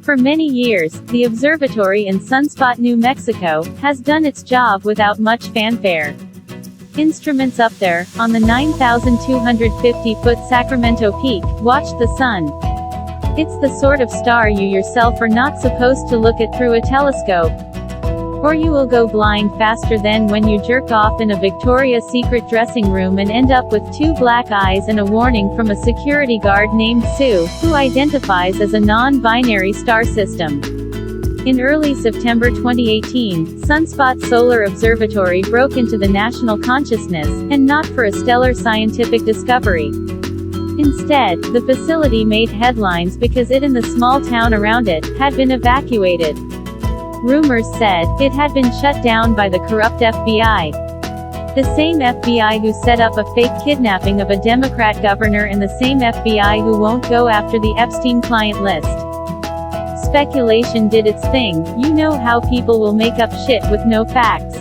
For many years, the observatory in Sunspot, New Mexico, has done its job without much fanfare. Instruments up there, on the 9,250-foot Sacramento Peak, watch the sun. It's the sort of star you yourself are not supposed to look at through a telescope. Or you will go blind faster than when you jerk off in a Victoria's Secret dressing room and end up with 2 black eyes and a warning from a security guard named Sue, who identifies as a non-binary star system. In early September 2018, Sunspot Solar Observatory broke into the national consciousness, and not for a stellar scientific discovery. Instead, the facility made headlines because it and the small town around it had been evacuated. Rumors said it had been shut down by the corrupt FBI. The same FBI who set up a fake kidnapping of a Democrat governor and the same FBI who won't go after the Epstein client list. Speculation did its thing. You know how people will make up shit with no facts.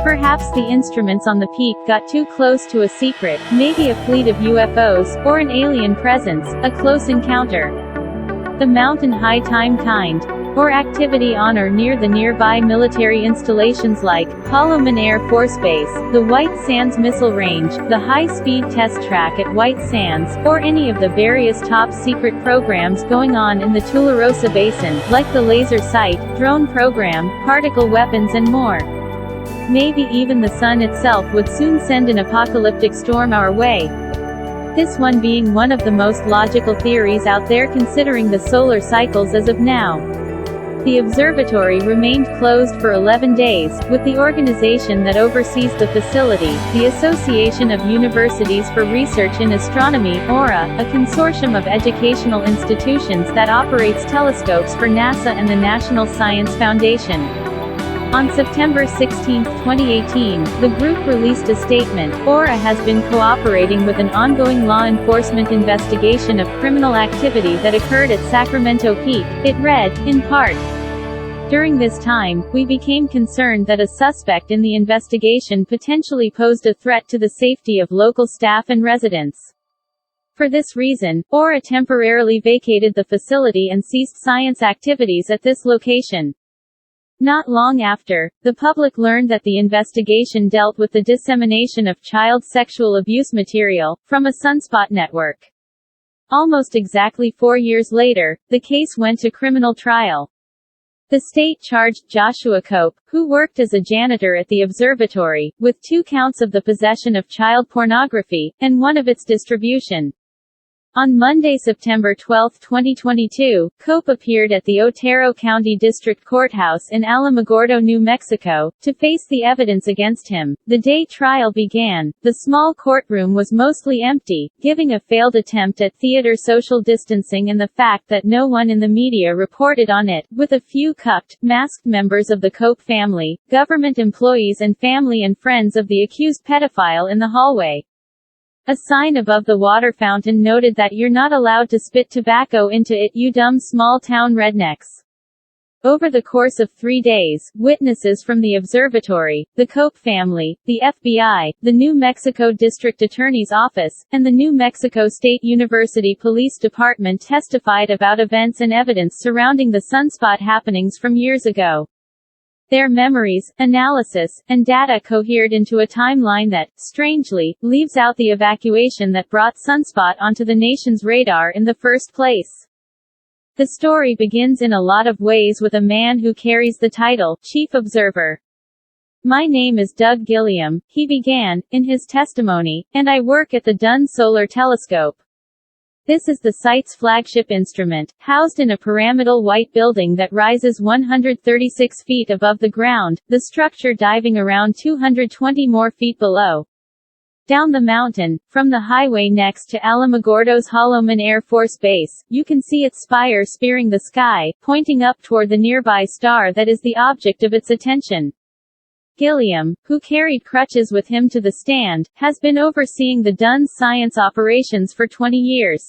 Perhaps the instruments on the peak got too close to a secret, maybe a fleet of UFOs, or an alien presence, a close encounter. The mountain high time kind. Or activity on or near the nearby military installations like Holloman Air Force Base, the White Sands Missile Range, the high-speed test track at White Sands, or any of the various top-secret programs going on in the Tularosa Basin, like the laser sight, drone program, particle weapons and more. Maybe even the sun itself would soon send an apocalyptic storm our way. This one being one of the most logical theories out there considering the solar cycles as of now. The observatory remained closed for 11 days, with the organization that oversees the facility, the Association of Universities for Research in Astronomy, AURA, a consortium of educational institutions that operates telescopes for NASA and the National Science Foundation. On September 16, 2018, the group released a statement. AURA has been cooperating with an ongoing law enforcement investigation of criminal activity that occurred at Sacramento Peak, it read, in part. During this time, we became concerned that a suspect in the investigation potentially posed a threat to the safety of local staff and residents. For this reason, AURA temporarily vacated the facility and ceased science activities at this location. Not long after, the public learned that the investigation dealt with the dissemination of child sexual abuse material, from a Sunspot network. Almost exactly 4 years later, the case went to criminal trial. The state charged Joshua Cope, who worked as a janitor at the observatory, with 2 counts of the possession of child pornography, and 1 of its distribution. On Monday, September 12, 2022, Cope appeared at the Otero County District Courthouse in Alamogordo, New Mexico, to face the evidence against him. The day trial began, the small courtroom was mostly empty, giving a failed attempt at theater social distancing and the fact that no one in the media reported on it, with a few cuffed, masked members of the Cope family, government employees and family and friends of the accused pedophile in the hallway. A sign above the water fountain noted that you're not allowed to spit tobacco into it, you dumb small-town rednecks. Over the course of 3 days, witnesses from the observatory, the Cope family, the FBI, the New Mexico District Attorney's Office, and the New Mexico State University Police Department testified about events and evidence surrounding the Sunspot happenings from years ago. Their memories, analysis, and data cohered into a timeline that, strangely, leaves out the evacuation that brought Sunspot onto the nation's radar in the first place. The story begins in a lot of ways with a man who carries the title, Chief Observer. My name is Doug Gilliam, he began, in his testimony, and I work at the Dunn Solar Telescope. This is the site's flagship instrument, housed in a pyramidal white building that rises 136 feet above the ground, the structure diving around 220 more feet below. Down the mountain, from the highway next to Alamogordo's Holloman Air Force Base, you can see its spire spearing the sky, pointing up toward the nearby star that is the object of its attention. Gilliam, who carried crutches with him to the stand, has been overseeing the Dunn's science operations for 20 years.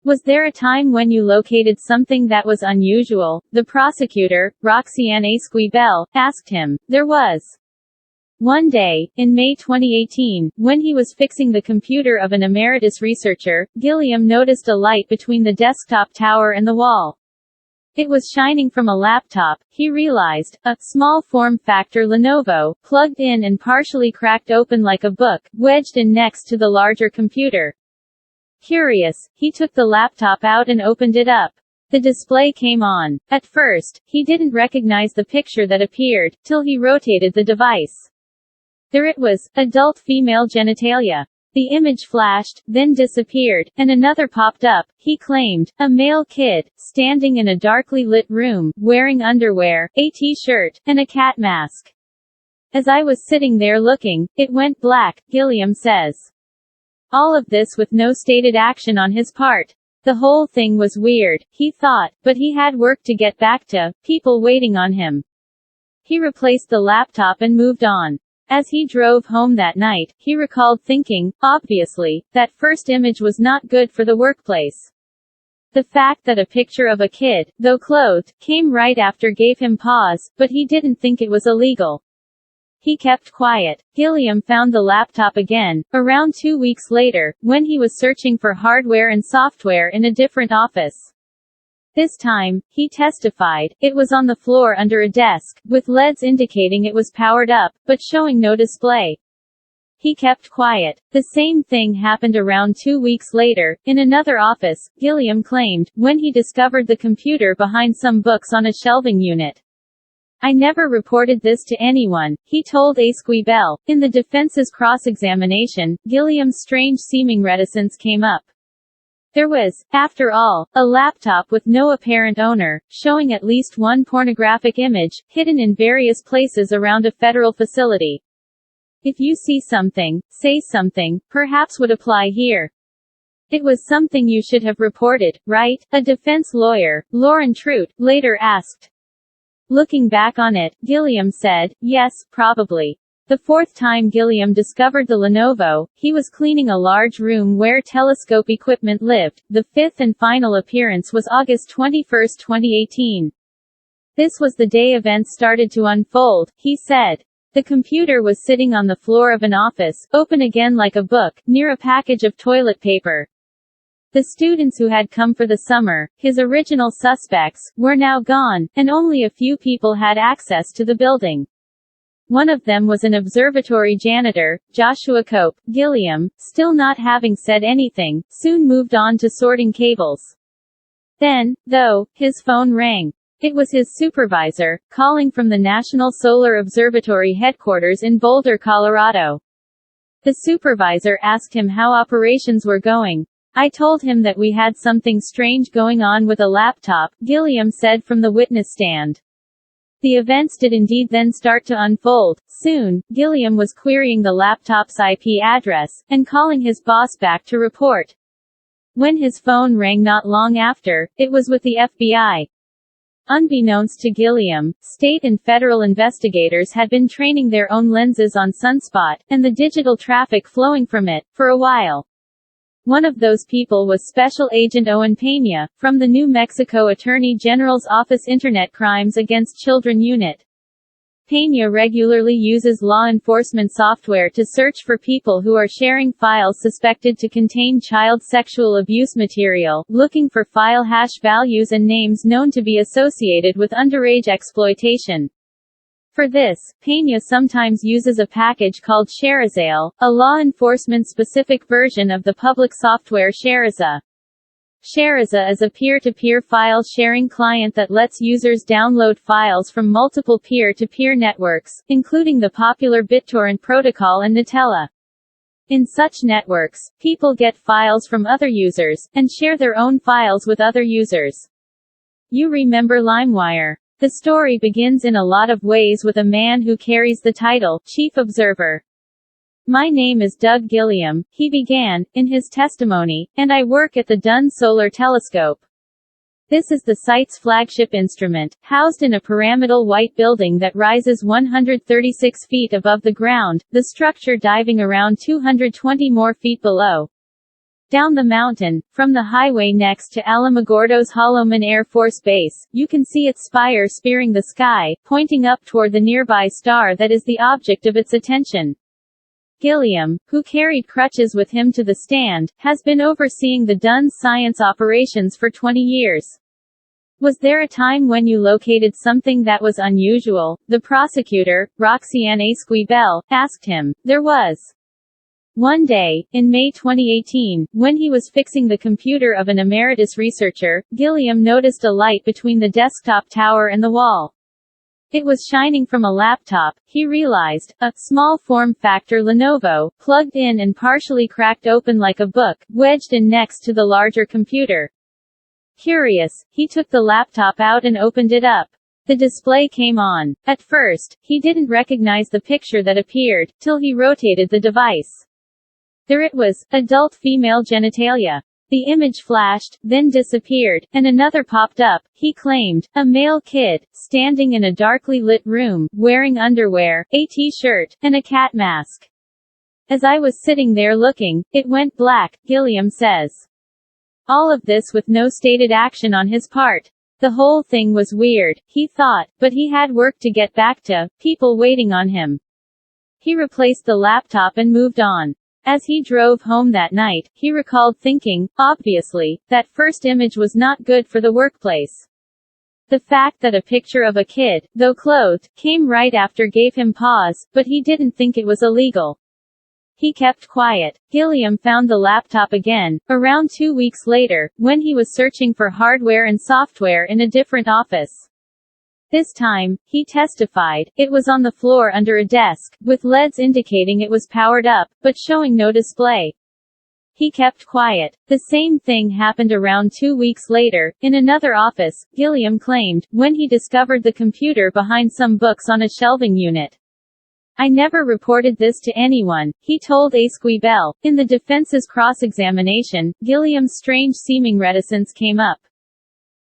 Was there a time when you located something that was unusual? The prosecutor, Roxanne Esquibel, asked him. There was. One day, in May 2018, when he was fixing the computer of an emeritus researcher, Gilliam noticed a light between the desktop tower and the wall. It was shining from a laptop, he realized, a small form-factor Lenovo, plugged in and partially cracked open like a book, wedged in next to the larger computer. Curious, he took the laptop out and opened it up. The display came on. At first, he didn't recognize the picture that appeared, till he rotated the device. There it was, adult female genitalia. The image flashed, then disappeared, and another popped up, he claimed, a male kid, standing in a darkly lit room, wearing underwear, a t-shirt, and a cat mask. As I was sitting there looking, it went black, Gilliam says. All of this with no stated action on his part. The whole thing was weird, he thought, but he had work to get back to, people waiting on him. He replaced the laptop and moved on. As he drove home that night, he recalled thinking, obviously, that first image was not good for the workplace. The fact that a picture of a kid, though clothed, came right after gave him pause, but he didn't think it was illegal. He kept quiet. Gilliam found the laptop again, around 2 weeks later, when he was searching for hardware and software in a different office. This time, he testified, it was on the floor under a desk, with LEDs indicating it was powered up, but showing no display. He kept quiet. The same thing happened around 2 weeks later, in another office, Gilliam claimed, when he discovered the computer behind some books on a shelving unit. I never reported this to anyone, he told Esquibel. In the defense's cross-examination, Gilliam's strange-seeming reticence came up. There was, after all, a laptop with no apparent owner, showing at least one pornographic image, hidden in various places around a federal facility. If you see something, say something, perhaps would apply here. It was something you should have reported, right? A defense lawyer, Lauren Trout, later asked. Looking back on it, Gilliam said, yes, probably. The fourth time Gilliam discovered the Lenovo, he was cleaning a large room where telescope equipment lived. The fifth and final appearance was August 21, 2018. This was the day events started to unfold, he said. The computer was sitting on the floor of an office, open again like a book, near a package of toilet paper. The students who had come for the summer, his original suspects, were now gone, and only a few people had access to the building. One of them was an observatory janitor, Joshua Cope. Gilliam, still not having said anything, soon moved on to sorting cables. Then, though, his phone rang. It was his supervisor, calling from the National Solar Observatory headquarters in Boulder, Colorado. The supervisor asked him how operations were going. I told him that we had something strange going on with a laptop, Gilliam said from the witness stand. The events did indeed then start to unfold. Soon, Gilliam was querying the laptop's IP address, and calling his boss back to report. When his phone rang not long after, it was with the FBI. Unbeknownst to Gilliam, state and federal investigators had been training their own lenses on Sunspot, and the digital traffic flowing from it, for a while. One of those people was Special Agent Owen Peña, from the New Mexico Attorney General's Office Internet Crimes Against Children Unit. Peña regularly uses law enforcement software to search for people who are sharing files suspected to contain child sexual abuse material, looking for file hash values and names known to be associated with underage exploitation. For this, Peña sometimes uses a package called Shareazale, a law enforcement-specific version of the public software Shareaza. Shareaza is a peer-to-peer file sharing client that lets users download files from multiple peer-to-peer networks, including the popular BitTorrent protocol and Gnutella. In such networks, people get files from other users, and share their own files with other users. You remember LimeWire. The story begins in a lot of ways with a man who carries the title, Chief Observer. My name is Doug Gilliam, he began, in his testimony, and I work at the Dunn Solar Telescope. This is the site's flagship instrument, housed in a pyramidal white building that rises 136 feet above the ground, the structure diving around 220 more feet below. Down the mountain, from the highway next to Alamogordo's Holloman Air Force Base, you can see its spire spearing the sky, pointing up toward the nearby star that is the object of its attention. Gilliam, who carried crutches with him to the stand, has been overseeing the Dunn's science operations for 20 years. Was there a time when you located something that was unusual? The prosecutor, Roxanne Esquibel, asked him. There was. One day, in May 2018, when he was fixing the computer of an emeritus researcher, Gilliam noticed a light between the desktop tower and the wall. It was shining from a laptop, he realized, a small form-factor Lenovo, plugged in and partially cracked open like a book, wedged in next to the larger computer. Curious, he took the laptop out and opened it up. The display came on. At first, he didn't recognize the picture that appeared, till he rotated the device. There it was, adult female genitalia. The image flashed, then disappeared, and another popped up, he claimed, a male kid, standing in a darkly lit room, wearing underwear, a t-shirt, and a cat mask. As I was sitting there looking, it went black, Gilliam says. All of this with no stated action on his part. The whole thing was weird, he thought, but he had work to get back to, people waiting on him. He replaced the laptop and moved on. As he drove home that night, he recalled thinking, obviously, that first image was not good for the workplace. The fact that a picture of a kid, though clothed, came right after gave him pause, but he didn't think it was illegal. He kept quiet. Gilliam found the laptop again, around 2 weeks later, when he was searching for hardware and software in a different office. This time, he testified, it was on the floor under a desk, with LEDs indicating it was powered up, but showing no display. He kept quiet. The same thing happened around 2 weeks later, in another office, Gilliam claimed, when he discovered the computer behind some books on a shelving unit. I never reported this to anyone, he told Esquibel. In the defense's cross-examination, Gilliam's strange-seeming reticence came up.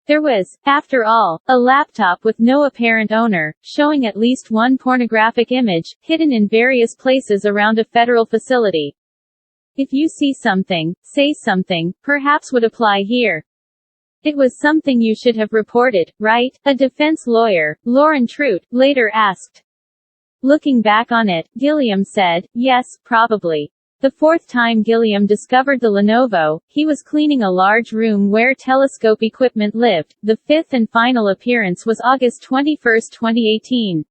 There was, after all, a laptop with no apparent owner, showing at least one pornographic image, hidden in various places around a federal facility. If you see something, say something, perhaps would apply here. It was something you should have reported, right? A defense lawyer, Lauren Trout, later asked. Looking back on it, Gilliam said, yes, probably. The fourth time Gilliam discovered the Lenovo, he was cleaning a large room where telescope equipment lived. The fifth and final appearance was August 21, 2018.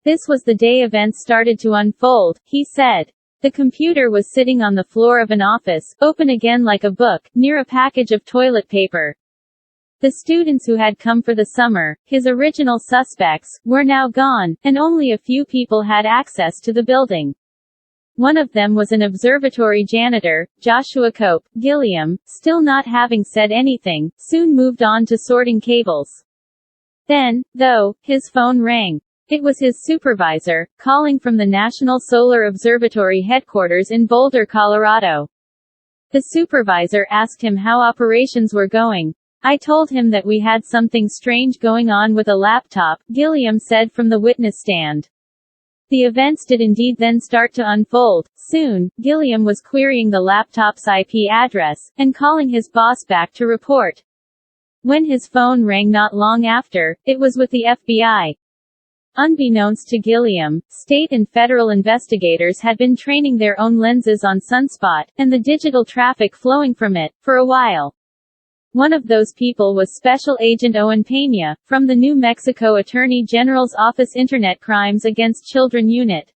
This was the day events started to unfold, he said. The computer was sitting on the floor of an office, open again like a book, near a package of toilet paper. The students who had come for the summer, his original suspects, were now gone, and only a few people had access to the building. One of them was an observatory janitor, Joshua Cope. Gilliam, still not having said anything, soon moved on to sorting cables. Then, though, his phone rang. It was his supervisor, calling from the National Solar Observatory headquarters in Boulder, Colorado. The supervisor asked him how operations were going. I told him that we had something strange going on with a laptop, Gilliam said from the witness stand. The events did indeed then start to unfold. Soon, Gilliam was querying the laptop's IP address, and calling his boss back to report. When his phone rang not long after, it was with the FBI. Unbeknownst to Gilliam, state and federal investigators had been training their own lenses on Sunspot, and the digital traffic flowing from it, for a while. One of those people was Special Agent Owen Peña, from the New Mexico Attorney General's Office Internet Crimes Against Children Unit.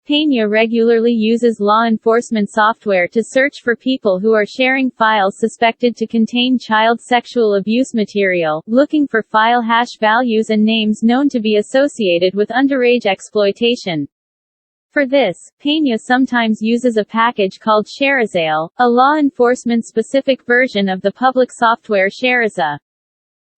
Peña regularly uses law enforcement software to search for people who are sharing files suspected to contain child sexual abuse material, looking for file hash values and names known to be associated with underage exploitation. For this, Peña sometimes uses a package called Shareazale, a law enforcement-specific version of the public software Shareaza.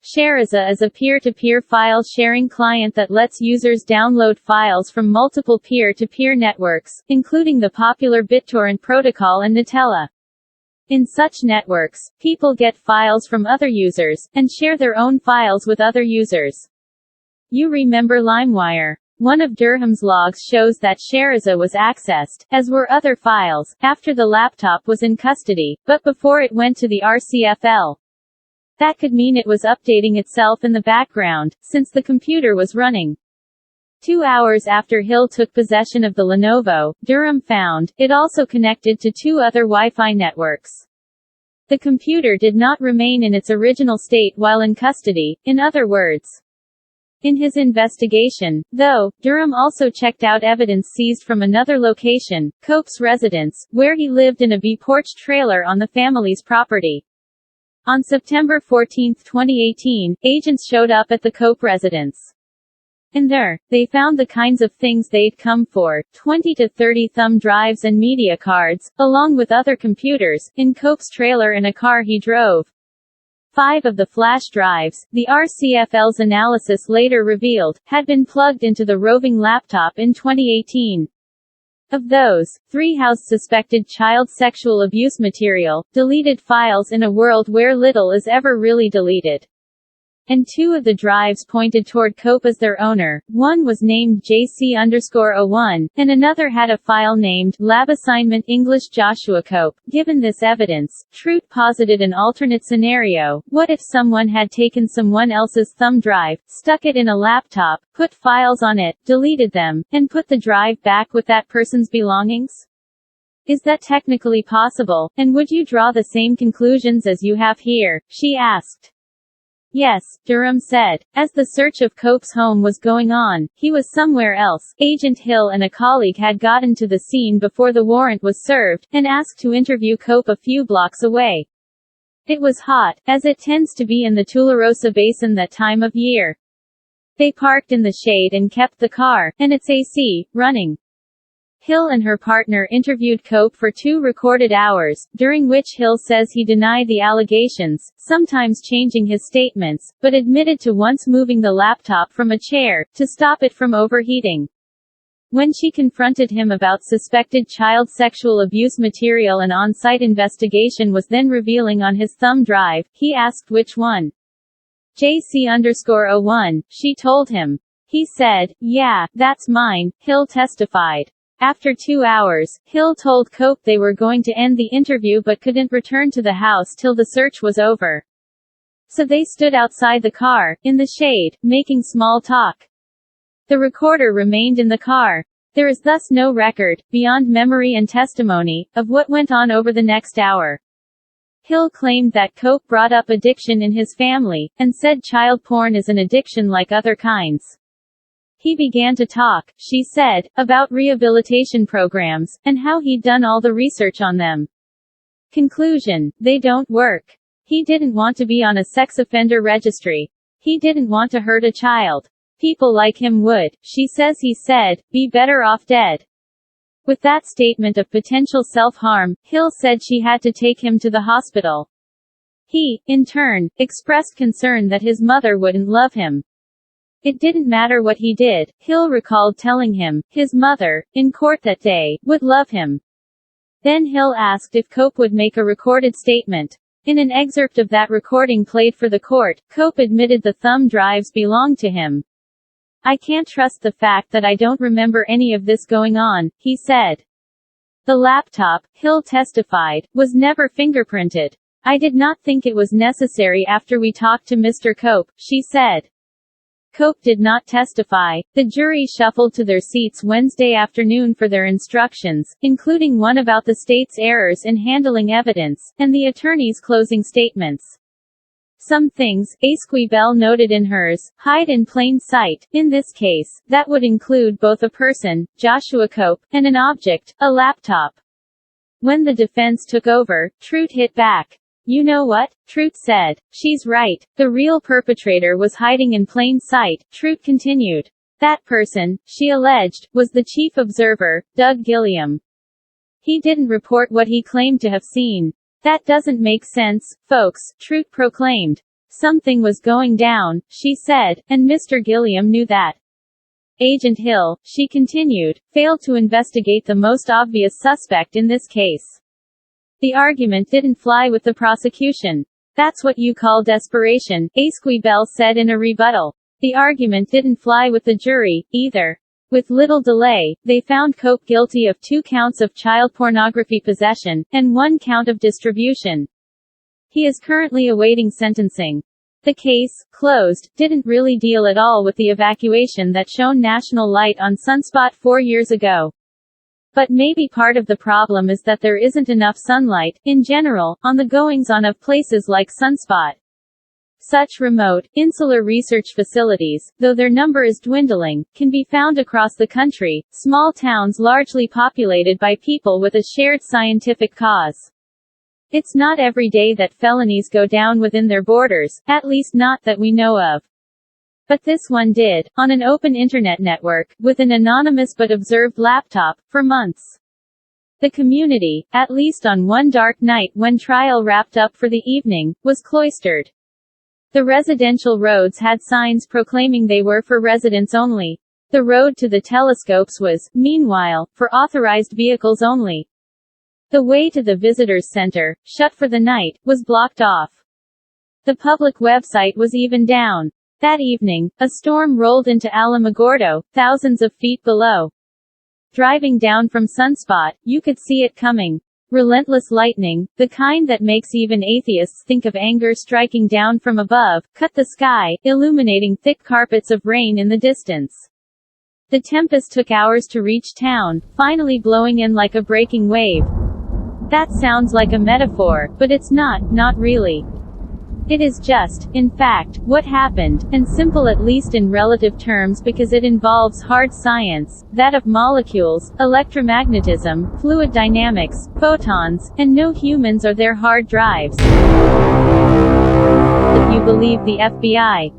Shareaza is a peer-to-peer file sharing client that lets users download files from multiple peer-to-peer networks, including the popular BitTorrent protocol and Gnutella. In such networks, people get files from other users, and share their own files with other users. You remember LimeWire. One of Durham's logs shows that Shareaza was accessed, as were other files, after the laptop was in custody, but before it went to the RCFL. That could mean it was updating itself in the background, since the computer was running. 2 hours after Hill took possession of the Lenovo, Durham found, it also connected to 2 other Wi-Fi networks. The computer did not remain in its original state while in custody, in other words. In his investigation, though, Durham also checked out evidence seized from another location, Cope's residence, where he lived in a B-porch trailer on the family's property. On September 14, 2018, agents showed up at the Cope residence. And there, they found the kinds of things they'd come for, 20 to 30 thumb drives and media cards, along with other computers, in Cope's trailer and a car he drove. 5 of the flash drives, the RCFL's analysis later revealed, had been plugged into the roving laptop in 2018. Of those, 3 housed suspected child sexual abuse material, deleted files in a world where little is ever really deleted. And 2 of the drives pointed toward Cope as their owner. One was named JC_01, and another had a file named Lab Assignment English Joshua Cope. Given this evidence, Trout posited an alternate scenario. What if someone had taken someone else's thumb drive, stuck it in a laptop, put files on it, deleted them, and put the drive back with that person's belongings? Is that technically possible, and would you draw the same conclusions as you have here? She asked. Yes, Durham said. As the search of Cope's home was going on, he was somewhere else. Agent Hill and a colleague had gotten to the scene before the warrant was served, and asked to interview Cope a few blocks away. It was hot, as it tends to be in the Tularosa Basin that time of year. They parked in the shade and kept the car, and its AC, running. Hill and her partner interviewed Cope for 2 recorded hours, during which Hill says he denied the allegations, sometimes changing his statements, but admitted to once moving the laptop from a chair, to stop it from overheating. When she confronted him about suspected child sexual abuse material, an on-site investigation was then revealing on his thumb drive, he asked which one. JC_01, she told him. He said, "Yeah, that's mine," Hill testified. After 2 hours, Hill told Cope they were going to end the interview but couldn't return to the house till the search was over. So they stood outside the car, in the shade, making small talk. The recorder remained in the car. There is thus no record, beyond memory and testimony, of what went on over the next hour. Hill claimed that Cope brought up addiction in his family, and said child porn is an addiction like other kinds. He began to talk, she said, about rehabilitation programs, and how he'd done all the research on them. Conclusion: they don't work. He didn't want to be on a sex offender registry. He didn't want to hurt a child. People like him would, she says he said, be better off dead. With that statement of potential self-harm, Hill said she had to take him to the hospital. He, in turn, expressed concern that his mother wouldn't love him. It didn't matter what he did, Hill recalled telling him, his mother, in court that day, would love him. Then Hill asked if Cope would make a recorded statement. In an excerpt of that recording played for the court, Cope admitted the thumb drives belonged to him. "I can't trust the fact that I don't remember any of this going on," he said. The laptop, Hill testified, was never fingerprinted. "I did not think it was necessary after we talked to Mr. Cope," she said. Cope did not testify. The jury shuffled to their seats Wednesday afternoon for their instructions, including one about the state's errors in handling evidence, and the attorney's closing statements. Some things, Esquivel noted in hers, hide in plain sight. In this case, that would include both a person, Joshua Cope, and an object, a laptop. When the defense took over, Trout hit back. "You know what?" Trout said. "She's right. The real perpetrator was hiding in plain sight," Trout continued. "That person," she alleged, was the chief observer, Doug Gilliam. "He didn't report what he claimed to have seen. That doesn't make sense, folks," Trout proclaimed. "Something was going down," she said, and Mr. Gilliam knew that. Agent Hill, she continued, failed to investigate the most obvious suspect in this case. The argument didn't fly with the prosecution. "That's what you call desperation," Esquivel said in a rebuttal. The argument didn't fly with the jury, either. With little delay, they found Cope guilty of 2 counts of child pornography possession, and 1 count of distribution. He is currently awaiting sentencing. The case, closed, didn't really deal at all with the evacuation that shone national light on Sunspot 4 years ago. But maybe part of the problem is that there isn't enough sunlight, in general, on the goings-on of places like Sunspot. Such remote, insular research facilities, though their number is dwindling, can be found across the country, small towns largely populated by people with a shared scientific cause. It's not every day that felonies go down within their borders, at least not that we know of. But this one did, on an open internet network, with an anonymous but observed laptop, for months. The community, at least on one dark night when trial wrapped up for the evening, was cloistered. The residential roads had signs proclaiming they were for residents only. The road to the telescopes was, meanwhile, for authorized vehicles only. The way to the visitors center, shut for the night, was blocked off. The public website was even down. That evening, a storm rolled into Alamogordo, thousands of feet below. Driving down from Sunspot, you could see it coming. Relentless lightning, the kind that makes even atheists think of anger striking down from above, cut the sky, illuminating thick carpets of rain in the distance. The tempest took hours to reach town, finally blowing in like a breaking wave. That sounds like a metaphor, but it's not really. It is just, in fact, what happened, and simple at least in relative terms because it involves hard science, that of molecules, electromagnetism, fluid dynamics, photons, and no humans or their hard drives. If you believe the FBI.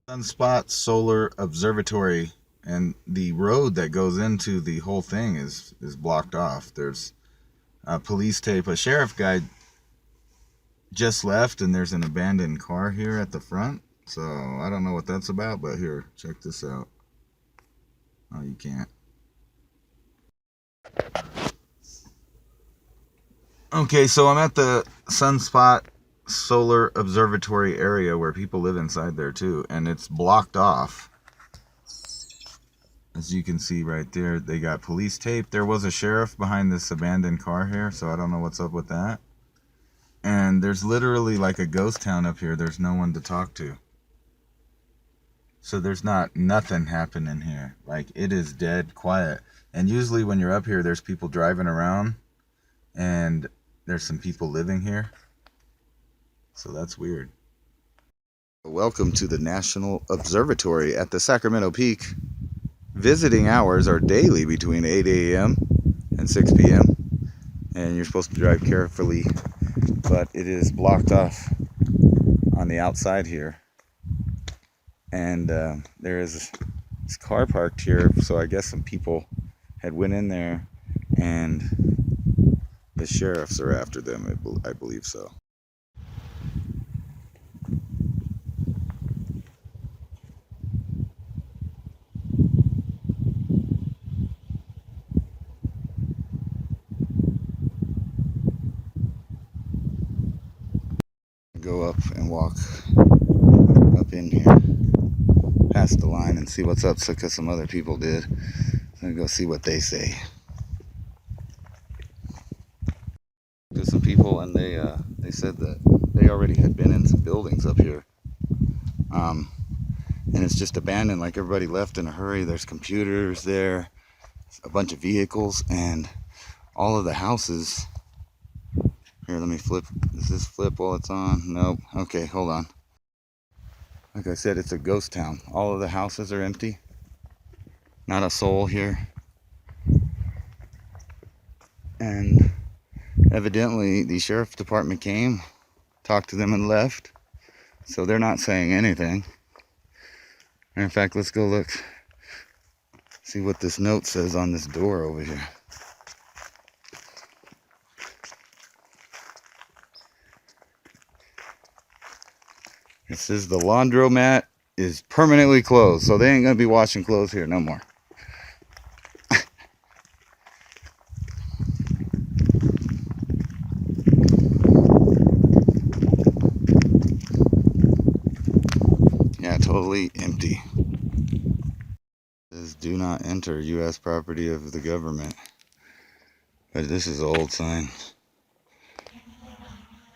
Sunspot Solar Observatory, and the road that goes into the whole thing is blocked off. There's police tape. A sheriff guy just left, and there's an abandoned car here at the front. So I don't know what that's about, but here, check this out. Oh, you can't. Okay, so I'm at the Sunspot Solar Observatory area where people live inside there too, and it's blocked off. As you can see right there, they got police tape. There was a sheriff behind this abandoned car here, so I don't know what's up with that. And there's literally like a ghost town up here. There's no one to talk to. So there's nothing happening here. Like, it is dead quiet. And usually when you're up here, there's people driving around, and there's some people living here. So that's weird. Welcome to the National Observatory at the Sacramento Peak. Visiting hours are daily between 8 a.m. and 6 p.m. And you're supposed to drive carefully, but it is blocked off on the outside here. And there is this car parked here, so I guess some people had went in there, and the sheriffs are after them, I believe so. Go up and walk up in here past the line and see what's up, because some other people did. So go see what they say. To some people, and they said that they already had been in some buildings up here, and it's just abandoned, like everybody left in a hurry. There's computers there, a bunch of vehicles, and all of the houses. Here, let me flip. Does this flip while it's on? Nope. Okay, hold on. Like I said, it's a ghost town. All of the houses are empty. Not a soul here. And evidently, the sheriff's department came, talked to them, and left. So they're not saying anything. And in fact, let's go look. See what this note says on this door over here. It says the laundromat is permanently closed, so they ain't gonna be washing clothes here no more. Yeah, totally empty. It says do not enter U.S. property of the government. But this is an old sign.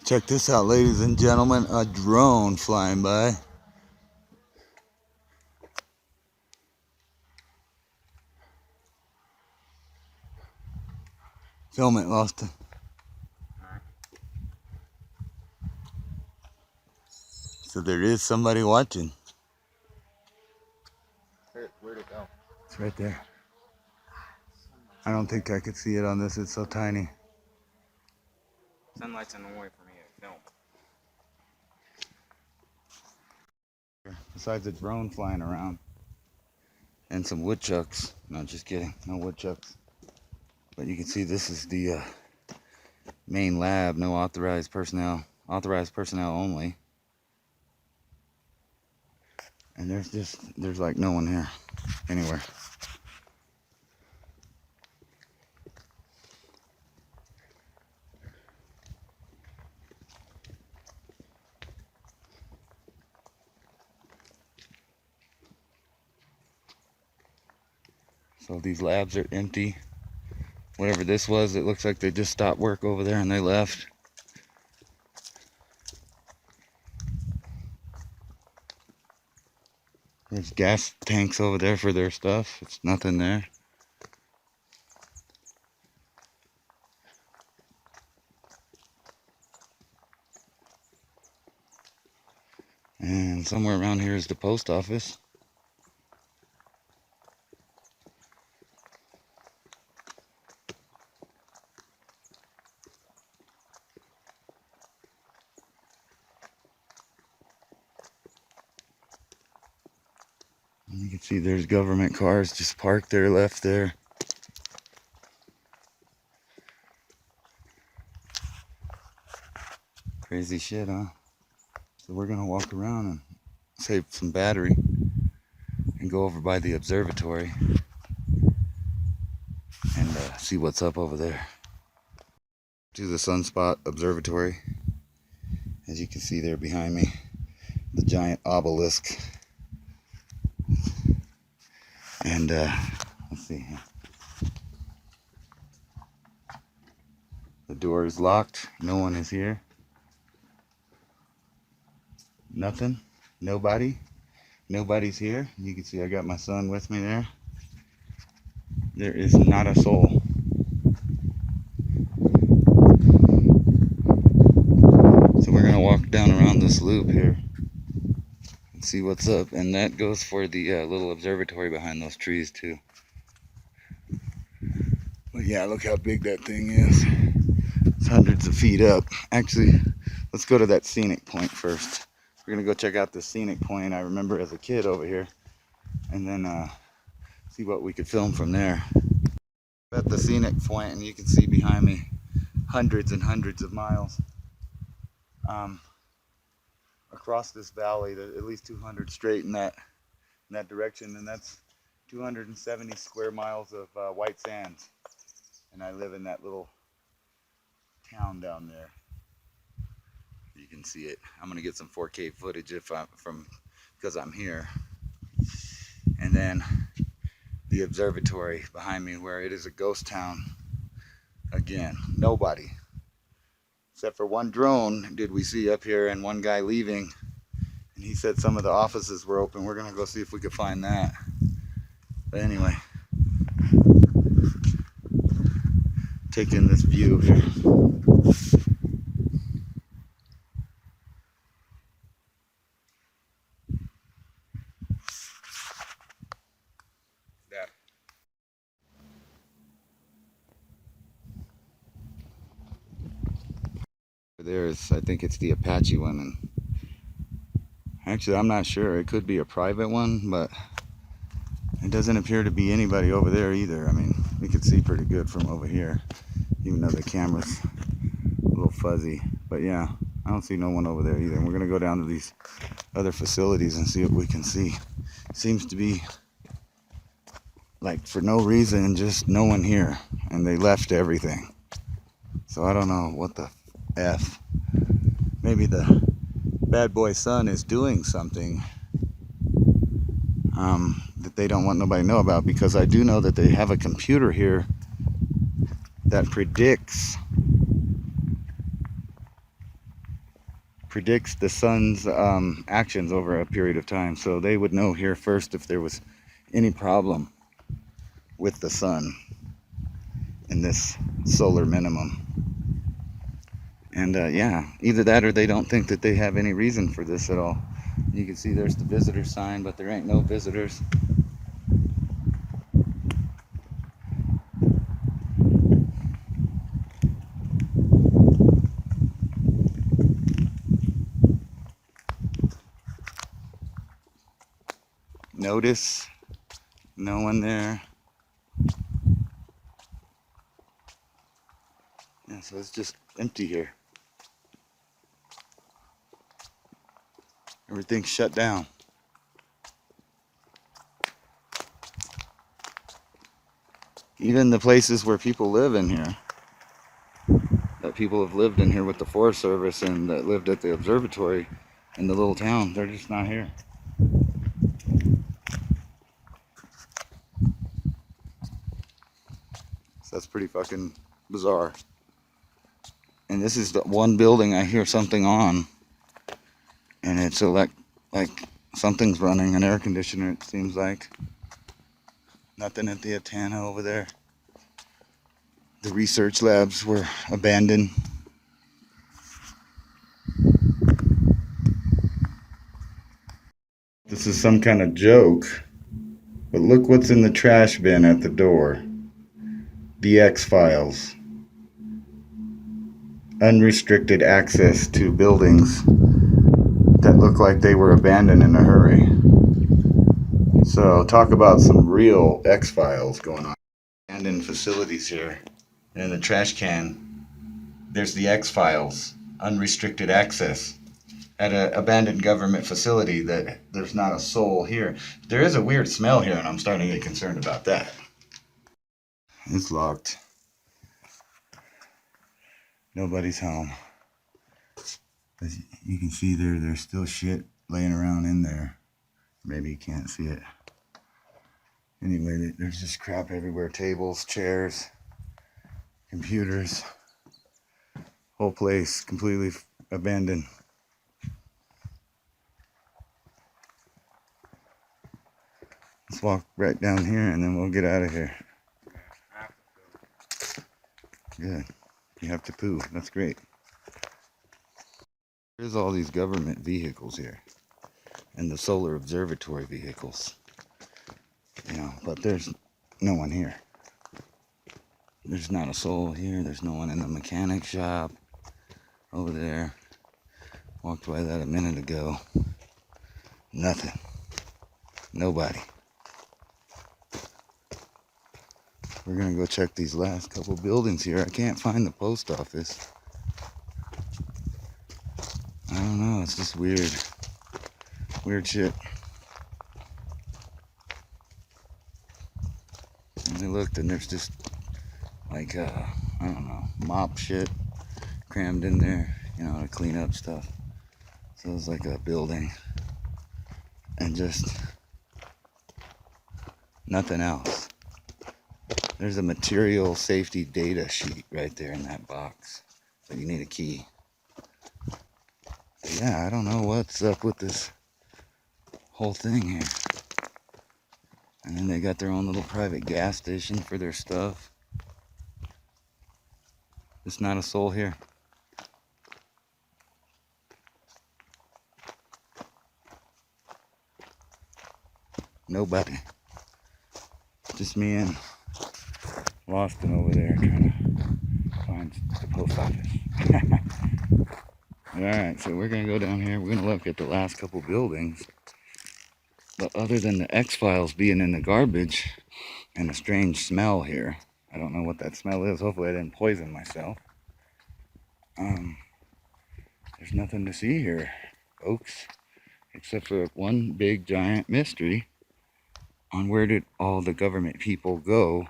Check this out, ladies and gentlemen, a drone flying by. Film it, Austin. So there is somebody watching. Where'd it go? It's right there. I don't think I could see it on this, it's so tiny. Sunlight's in the way for me to film. Besides a drone flying around. And some woodchucks. No, just kidding. No woodchucks. But you can see this is the main lab. No authorized personnel. Authorized personnel only. And there's like no one here. Anywhere. So these labs are empty. Whatever this was, it looks like they just stopped work over there and they left. There's gas tanks over there for their stuff. It's nothing there. And somewhere around here is the post office. And you can see there's government cars just parked there, left there. Crazy shit, huh? So we're gonna walk around and save some battery and go over by the observatory and see what's up over there. To the Sunspot Observatory. As you can see there behind me, the giant obelisk. And let's see here. The door is locked. No one is here. Nothing. Nobody. Nobody's here. You can see I got my son with me there. There is not a soul. So we're gonna walk down around this loop here and see what's up. And that goes for the little observatory behind those trees too. But yeah, look how big that thing is. It's hundreds of feet up. Actually, let's go to that scenic point first. We're gonna go check out the scenic point I remember as a kid over here, and then see what we could film from there. At the scenic point, and you can see behind me hundreds and hundreds of miles across this valley, at least 200 straight in that direction, and that's 270 square miles of white sands. And I live in that little town down there. You can see it. I'm gonna get some 4K footage because I'm here. And then the observatory behind me, where it is a ghost town. Again, nobody. Except for one drone did we see up here, and one guy leaving. And he said some of the offices were open. We're gonna go see if we could find that. But anyway, taking this view here. There's, I think it's the Apache one, and actually I'm not sure. It could be a private one, but it doesn't appear to be anybody over there either. I mean, we could see pretty good from over here, even though the camera's a little fuzzy. But yeah, I don't see no one over there either. And we're gonna go down to these other facilities and see what we can see. Seems to be like for no reason, just no one here, and they left everything. So I don't know what the F. Maybe the bad boy son is doing something that they don't want nobody to know about, because I do know that they have a computer here that predicts predicts the sun's actions over a period of time. So they would know here first if there was any problem with the sun in this solar minimum. And yeah, either that or they don't think that they have any reason for this at all. You can see there's the visitor sign, but there ain't no visitors. Notice, no one there. Yeah, so it's just empty here. Everything's shut down. Even the places where people live in here, that people have lived in here with the Forest Service and that lived at the observatory in the little town, they're just not here. So that's pretty fucking bizarre. And this is the one building I hear something on, and it's like something's running, an air conditioner it seems like. Nothing at the Atana over there. The research labs were abandoned. This is some kind of joke, but look what's in the trash bin at the door. The X-Files. Unrestricted access to buildings that look like they were abandoned in a hurry. So talk about some real X-Files going on. Abandoned facilities here. And in the trash can, there's the X-Files. Unrestricted access. At an abandoned government facility that there's not a soul here. There is a weird smell here, and I'm starting to get concerned about that. It's locked. Nobody's home. As you can see there's still shit laying around in there. Maybe you can't see it. Anyway, there's just crap everywhere. Tables, chairs, computers. Whole place completely abandoned. Let's walk right down here and then we'll get out of here. Good. You have to poo. That's great. There's all these government vehicles here. And the solar observatory vehicles. You know, but there's no one here. There's not a soul here. There's no one in the mechanic shop. Over there. Walked by that a minute ago. Nothing. Nobody. We're gonna go check these last couple buildings here. I can't find the post office. I don't know, it's just weird. Weird shit. And I looked and there's just like I don't know, mop shit crammed in there, you know, to clean up stuff. So it's like a building and just nothing else. There's a material safety data sheet right there in that box. So you need a key. But yeah, I don't know what's up with this whole thing here. And then they got their own little private gas station for their stuff. There's not a soul here. Nobody. Just me and Austin over there trying to find the post office. Alright, so we're going to go down here. We're going to look at the last couple buildings. But other than the X-Files being in the garbage and a strange smell here, I don't know what that smell is. Hopefully I didn't poison myself. There's nothing to see here, folks. Except for one big giant mystery on where did all the government people go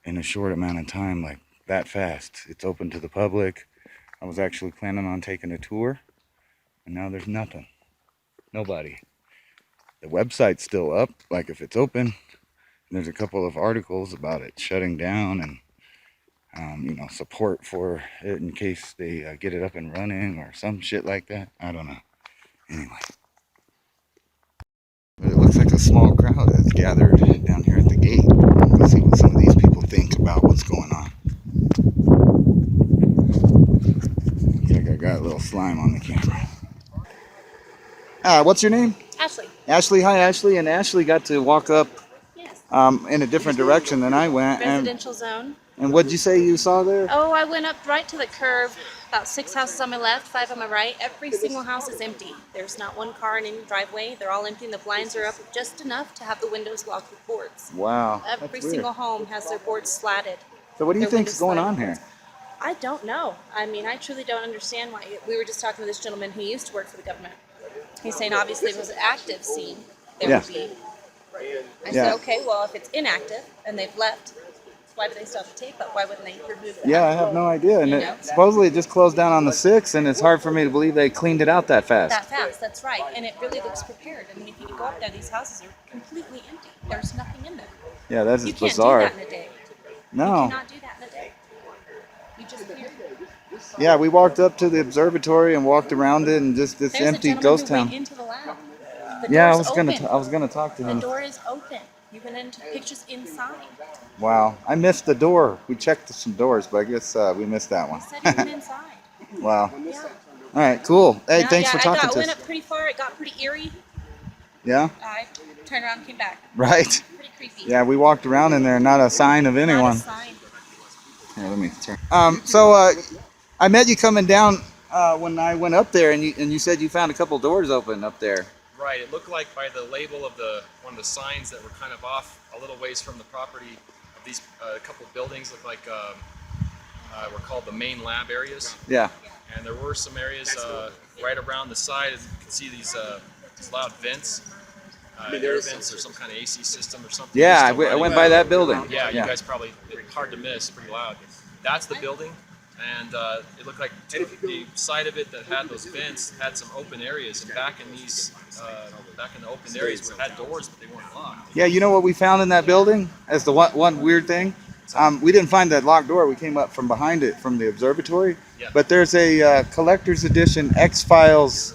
in a short amount of time, like that fast. It's open to the public. I was actually planning on taking a tour, and now there's nothing. Nobody. The website's still up, like if it's open. There's a couple of articles about it shutting down, and support for it in case they get it up and running or some shit like that. I don't know. Anyway. But it looks like a small crowd has gathered down here at the gate. Let's see what some of these people think about what's going on. I got a little slime on the camera. What's your name? Ashley. Ashley, hi Ashley. And Ashley got to walk up Yes. in a different direction than I went. Residential zone. And what'd you say you saw there? Oh, I went up right to the curve. About 6 houses on my left, 5 on my right. Every single house is empty. There's not one car in any driveway. They're all empty and the blinds are up just enough to have the windows locked with boards. Wow. Every single home has their boards slatted. So what do you think's going on here? I don't know. I mean, I truly don't understand why. We were just talking to this gentleman who used to work for the government. He's saying obviously if it was an active scene, there would be. I said, okay, well, if it's inactive and they've left, why do they still have the tape up? Why wouldn't they remove that? Yeah, I have no idea. And supposedly it just closed down on the 6th, and it's hard for me to believe they cleaned it out that fast. That fast, that's right. And it really looks prepared. I mean, if you go up there, these houses are completely empty. There's nothing in there. Yeah, that's You bizarre. can't do that in a day. No. You cannot do that in a day. You just can't. Yeah, we walked up to the observatory and walked around it, and just this There's empty a gentleman ghost who town. went into the lab. The Yeah, door's open. I was gonna talk to The him. door is open. You can enter pictures inside. Wow, I missed the door. We checked some doors, but I guess we missed that one. He said he went inside. Wow. Yeah. All right, cool. Hey, Yeah, thanks for talking I to went us. up pretty far. It got pretty eerie. Yeah. I turned around and came back. Right. Pretty creepy. Yeah, we walked around in there, not a sign of anyone. Not a sign. Here, let me turn. I met you coming down when I went up there, and you said you found a couple doors open up there. Right. It looked like by the label of one of the signs that were kind of off a little ways from the property of these couple buildings looked like were called the main lab areas. Yeah. And there were some areas right around the side. As you can see these loud vents, air vents or some kind of AC system or something. Yeah, I went by that building. Yeah, you guys probably, it's hard to miss, pretty loud. That's the building, and it looked like the side of it that had those vents had some open areas, and back in the open areas had doors, but they weren't locked. Yeah, you know what we found in that building as the one weird thing? We didn't find that locked door. We came up from behind it from the observatory. Yeah. But there's a collector's edition X-Files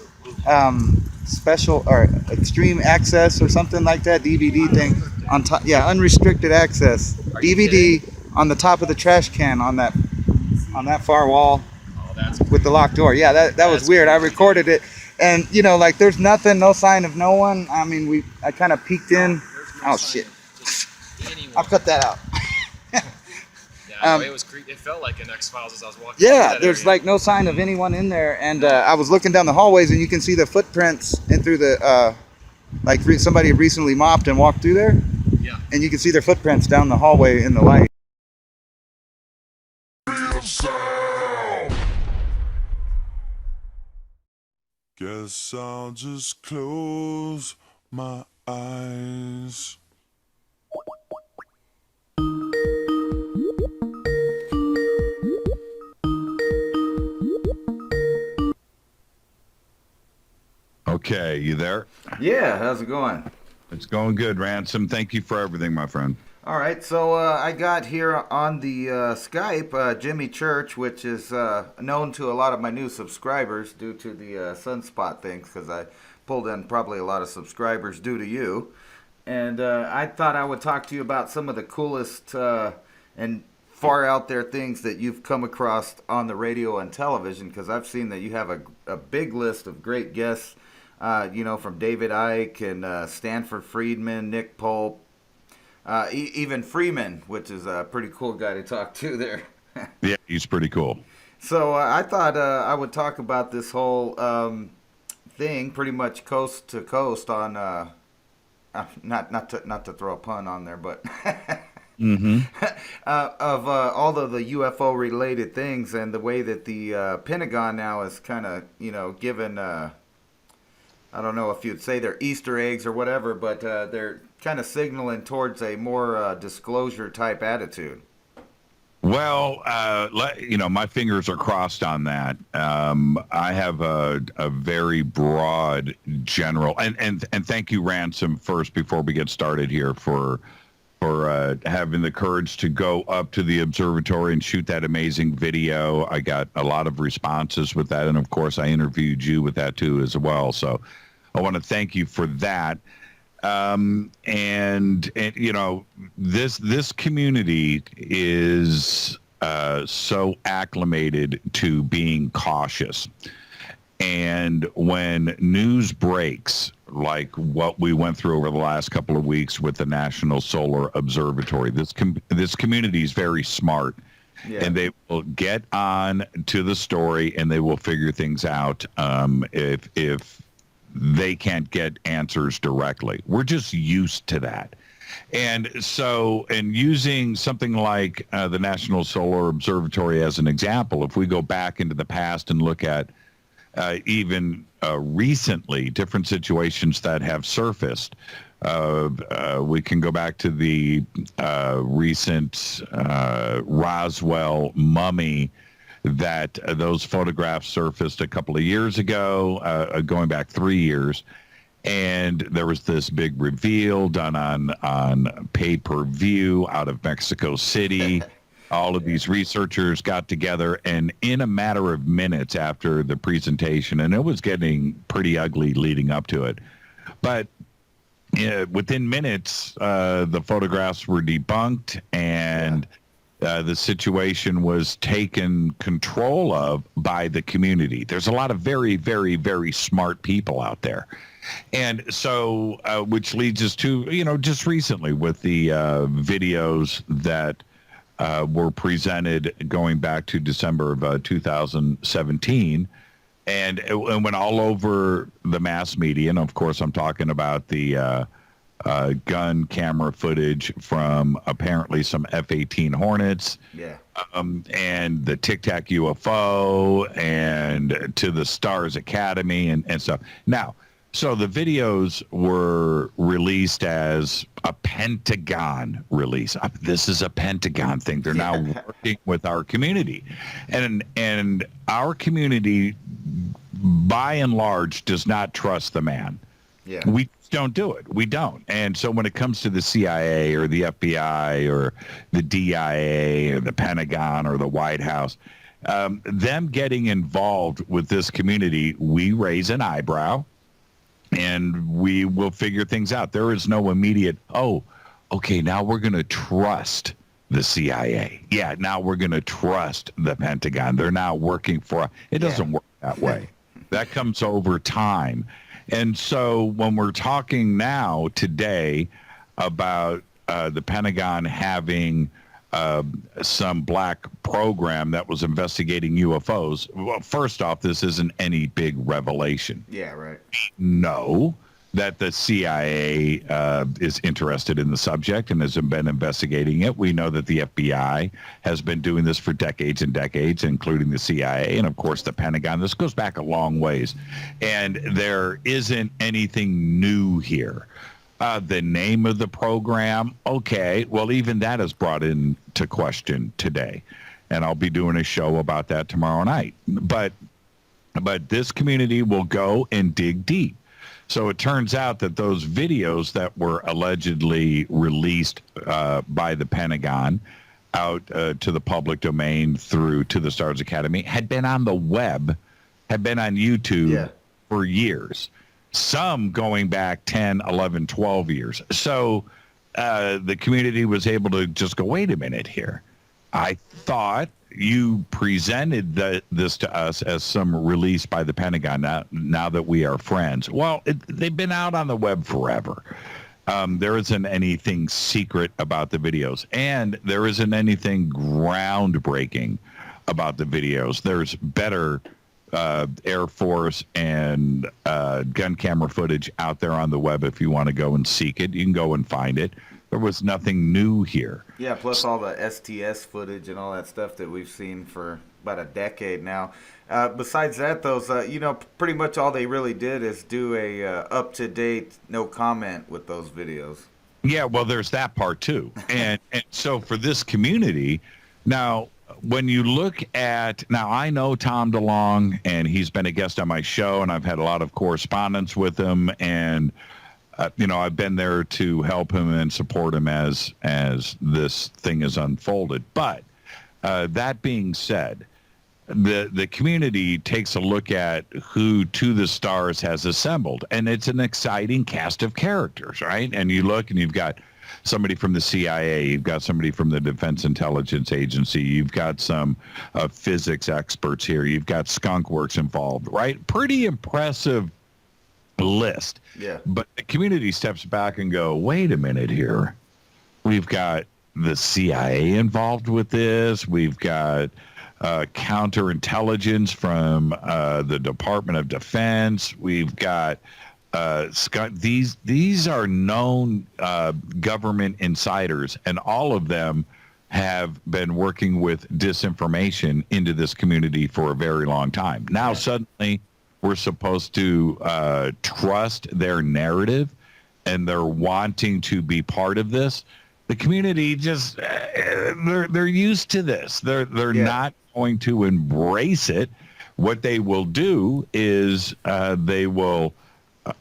special or extreme access or something like that DVD thing on top. Yeah, unrestricted access DVD on the top of the trash can on that far wall with the locked door. Yeah, that was weird. I recorded it, and like there's nothing, no sign of no one. I mean, I kind of peeked in. Oh shit! I'll cut that out. It was creepy. It felt like an X-Files as I was walking. Yeah, there's like no sign of anyone in there, and I was looking down the hallways, and you can see the footprints in through the somebody recently mopped and walked through there. Yeah. And you can see their footprints down the hallway in the light. Guess I'll just close my eyes. Okay, you there? Yeah, how's it going? It's going good, Ransom. Thank you for everything, my friend. All right, so I got here on the Skype Jimmy Church, which is known to a lot of my new subscribers due to the Sunspot things, because I pulled in probably a lot of subscribers due to you. And I thought I would talk to you about some of the coolest and far out there things that you've come across on the radio and television, because I've seen that you have a big list of great guests, from David Icke and Stanford Friedman, Nick Pope, even Freeman, which is a pretty cool guy to talk to there. Yeah, he's pretty cool. So I thought I would talk about this whole thing, pretty much coast to coast on, not to throw a pun on there, but of all of the UFO related things and the way that the Pentagon now is kind of, given, I don't know if you'd say they're Easter eggs or whatever, but they're kind of signaling towards a more disclosure type attitude. Well, my fingers are crossed on that. I have a very broad general, and thank you, Ransom, first before we get started here for having the courage to go up to the observatory and shoot that amazing video. I got a lot of responses with that, and of course, I interviewed you with that too as well. So, I want to thank you for that. And you know, this community is so acclimated to being cautious. And when news breaks, like what we went through over the last couple of weeks with the National Solar Observatory, this community is very smart, and they will get on to the story and they will figure things out if they can't get answers directly. We're just used to that. And so, and using something like the National Solar Observatory as an example, if we go back into the past and look at even recently different situations that have surfaced, we can go back to the recent Roswell mummy that those photographs surfaced a couple of years ago, going back 3 years. And there was this big reveal done on pay-per-view out of Mexico City. All of these researchers got together, and in a matter of minutes after the presentation, and it was getting pretty ugly leading up to it, but within minutes, the photographs were debunked, and the situation was taken control of by the community. There's a lot of very, very, very smart people out there. And so, which leads us to, you know, just recently with the videos that were presented going back to December of 2017, and it went all over the mass media. And of course, I'm talking about the gun camera footage from apparently some F-18 Hornets, and the Tic Tac UFO, and to the Stars Academy and stuff. Now, so the videos were released as a Pentagon release. This is a Pentagon thing. They're now working with our community. And our community, by and large, does not trust the man. Yeah. We don't do it. We don't. And so when it comes to the CIA or the FBI or the DIA or the Pentagon or the White House, them getting involved with this community, we raise an eyebrow. And we will figure things out. There is no immediate, oh, okay, now we're going to trust the CIA. Yeah, now we're going to trust the Pentagon. They're now working for us. It doesn't work that way. That comes over time. And so when we're talking now today about the Pentagon having some black program that was investigating UFOs. Well, first off, this isn't any big revelation. Yeah, right. No, that the CIA is interested in the subject and has been investigating it. We know that the FBI has been doing this for decades and decades, including the CIA and, of course, the Pentagon. This goes back a long ways. And there isn't anything new here. The name of the program, okay, well, even that is brought into question today. And I'll be doing a show about that tomorrow night. But this community will go and dig deep. So it turns out that those videos that were allegedly released by the Pentagon out to the public domain through to the Stars Academy had been on the web, had been on YouTube for years. Some going back 10, 11, 12 years. So the community was able to just go, wait a minute here. I thought you presented this to us as some release by the Pentagon now that we are friends. Well, they've been out on the web forever. There isn't anything secret about the videos. And there isn't anything groundbreaking about the videos. There's better Air Force and gun camera footage out there on the web. If you want to go and seek it, you can go and find it. There was nothing new here. Yeah, plus all the STS footage and all that stuff that we've seen for about a decade now. Besides that, those, pretty much all they really did is do a up-to-date, no comment with those videos. Yeah, well, there's that part too. And so for this community, now, when you look at, now I know Tom DeLonge, and he's been a guest on my show, and I've had a lot of correspondence with him, and I've been there to help him and support him as this thing is unfolded. But that being said, the community takes a look at who To the Stars has assembled, and it's an exciting cast of characters, right? And you look and you've got somebody from the CIA, you've got somebody from the Defense Intelligence Agency, you've got some physics experts here, you've got Skunk Works involved, right? Pretty impressive list. Yeah. But the community steps back and go, wait a minute here. We've got the CIA involved with this. We've got counterintelligence from the Department of Defense. We've got these are known government insiders, and all of them have been working with disinformation into this community for a very long time. Now, suddenly, we're supposed to trust their narrative, and they're wanting to be part of this. The community just they're used to this. They're not going to embrace it. What they will do is they will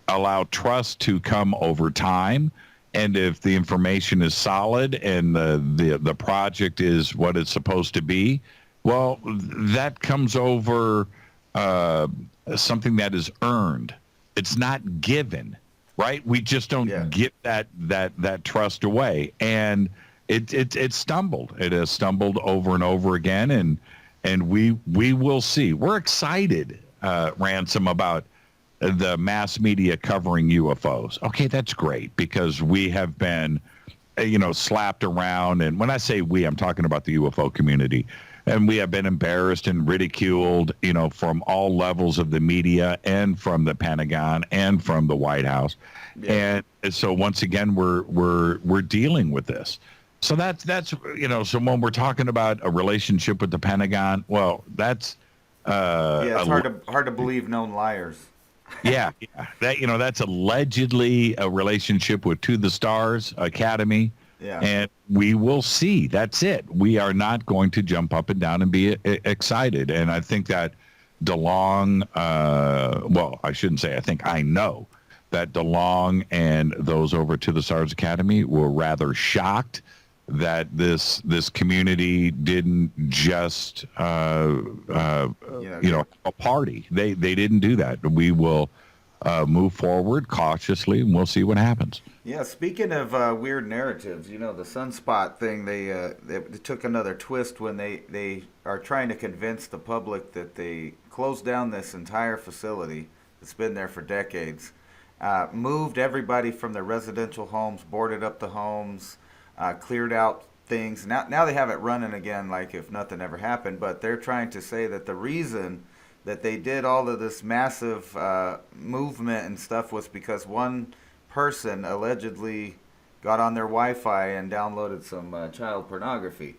allow trust to come over time, and if the information is solid and the project is what it's supposed to be, well, that comes over something that is earned. It's not given, right? We just don't give that trust away, and it stumbled. It has stumbled over and over again, and we will see. We're excited, Ransom, about the mass media covering UFOs. Okay, that's great, because we have been, slapped around. And when I say we, I'm talking about the UFO community. And we have been embarrassed and ridiculed, from all levels of the media and from the Pentagon and from the White House. Yeah. And so once again, we're dealing with this. So that's so when we're talking about a relationship with the Pentagon, well, that's it's hard to believe known liars. Yeah, that's allegedly a relationship with To the Stars Academy. Yeah. And we will see. That's it. We are not going to jump up and down and be excited. And I think that DeLong, I shouldn't say I think, I know that DeLong and those over To the Stars Academy were rather shocked that this community didn't just a party. They didn't do that. We will move forward cautiously, and we'll see what happens. Yeah, speaking of weird narratives, the Sunspot thing, they took another twist when they are trying to convince the public that they closed down this entire facility that's been there for decades, moved everybody from their residential homes, boarded up the homes, cleared out things. Now they have it running again like if nothing ever happened, but they're trying to say that the reason that they did all of this massive movement and stuff was because one person allegedly got on their Wi-Fi and downloaded some child pornography.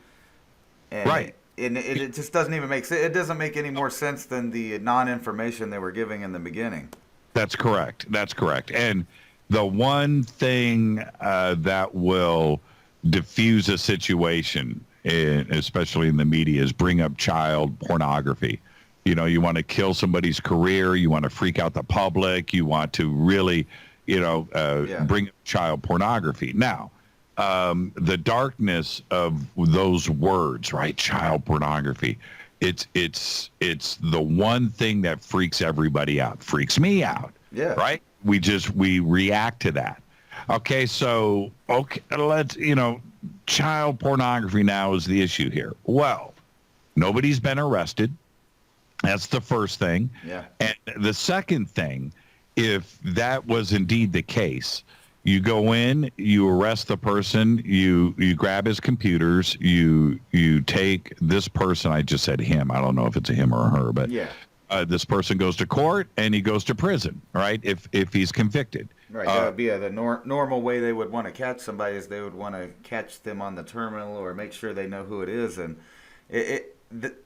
And right. It just doesn't even make sense. It doesn't make any more sense than the non-information they were giving in the beginning. That's correct. And the one thing that will diffuse a situation, especially in the media, is bring up child pornography. You want to kill somebody's career. You want to freak out the public. You want to really, bring up child pornography. Now, the darkness of those words, right? Child pornography. It's the one thing that freaks everybody out. Freaks me out. Yeah. Right. We react to that. Okay. So, let's, child pornography now is the issue here. Well, nobody's been arrested. That's the first thing. Yeah. And the second thing, if that was indeed the case, you go in, you arrest the person, you grab his computers, you take this person, I just said him, I don't know if it's a him or a her, but this person goes to court and he goes to prison, right, if he's convicted. Right, that would be the normal way they would want to catch somebody is they would want to catch them on the terminal or make sure they know who it is. And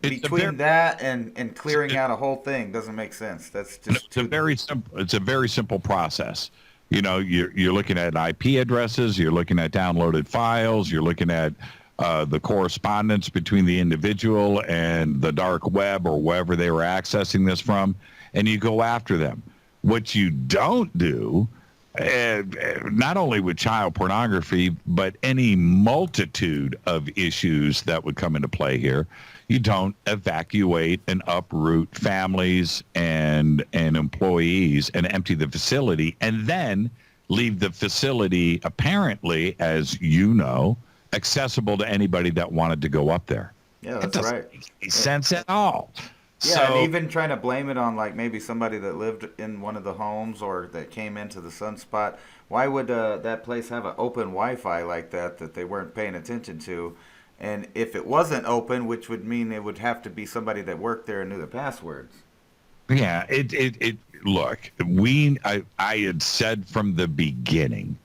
between that and clearing out a whole thing doesn't make sense. That's just it's a very simple process. You're looking at IP addresses, you're looking at downloaded files, you're looking at the correspondence between the individual and the dark web or wherever they were accessing this from, and you go after them. What you don't do not only with child pornography, but any multitude of issues that would come into play here. You don't evacuate and uproot families and employees and empty the facility and then leave the facility, apparently, as you know, accessible to anybody that wanted to go up there. Yeah, It that's doesn't right. make any sense at all. Yeah, So, and even trying to blame it on like maybe somebody that lived in one of the homes or that came into the Sunspot. Why would that place have an open Wi-Fi like that they weren't paying attention to? And if it wasn't open, which would mean it would have to be somebody that worked there and knew the passwords. yeah, look, I had said from the beginning,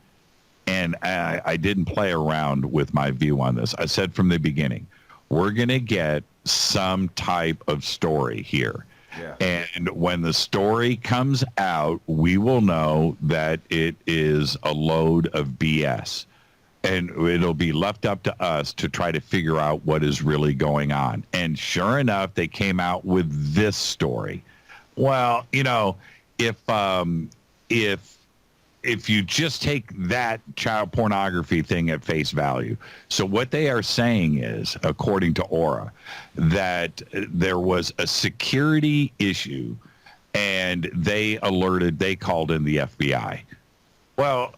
and I didn't play around with my view on this. I said from the beginning, we're going to get some type of story here. Yeah. And when the story comes out, we will know that it is a load of BS. And it'll be left up to us to try to figure out what is really going on. And sure enough, they came out with this story. Well, if you just take that child pornography thing at face value. So what they are saying is, according to Aura, that there was a security issue and they called in the FBI. Well,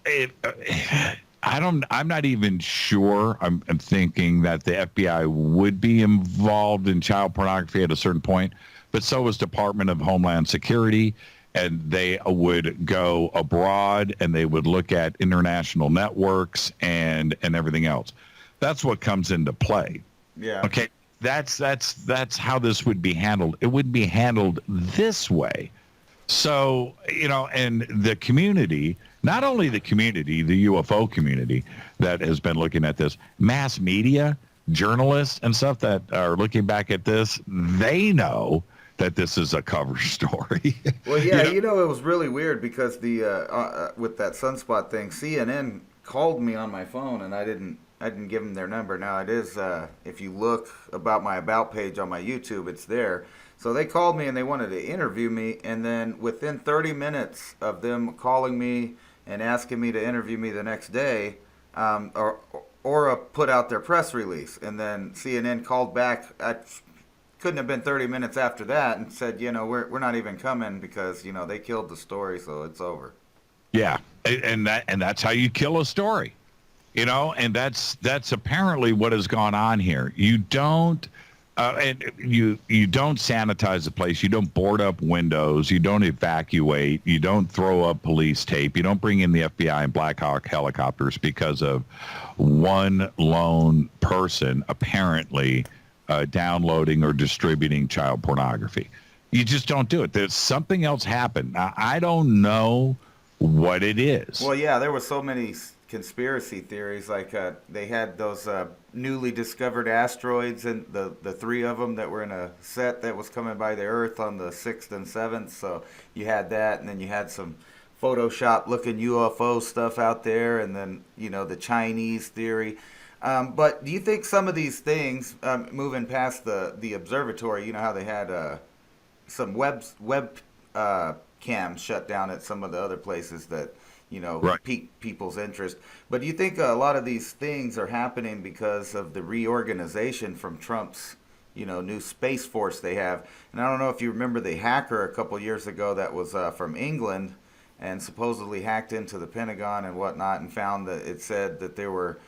I'm not even sure. I'm thinking that the FBI would be involved in child pornography at a certain point, but so was Department of Homeland Security. And they would go abroad and they would look at international networks and everything else. That's what comes into play. Yeah. Okay. That's how this would be handled. It would be handled this way. So, and the community, not only the community, the UFO community that has been looking at this, mass media, journalists and stuff that are looking back at this, they know that this is a cover story. Well, yeah, it was really weird because the with that Sunspot thing, CNN called me on my phone, and I didn't give them their number. Now it is if you look about my about page on my YouTube, it's there. So they called me and they wanted to interview me, and then within 30 minutes of them calling me and asking me to interview me the next day, Aura put out their press release, and then CNN called back. Couldn't have been 30 minutes after that and said, we're not even coming because, they killed the story, so it's over. Yeah, and that's how you kill a story, and that's apparently what has gone on here. You don't you don't sanitize the place. You don't board up windows. You don't evacuate. You don't throw up police tape. You don't bring in the FBI and Black Hawk helicopters because of one lone person apparently downloading or distributing child pornography. You just don't do it. There's something else happened. Now, I don't know what it is. Well, yeah, there were so many conspiracy theories. Like they had those newly discovered asteroids, and the three of them that were in a set that was coming by the Earth on the 6th and 7th. So you had that, and then you had some Photoshop looking UFO stuff out there, and then the Chinese theory. But do you think some of these things, moving past the observatory, how they had some web cams shut down at some of the other places that, Right. pique people's interest. But do you think a lot of these things are happening because of the reorganization from Trump's, new Space Force they have? And I don't know if you remember the hacker a couple years ago that was from England and supposedly hacked into the Pentagon and whatnot and found that it said that there were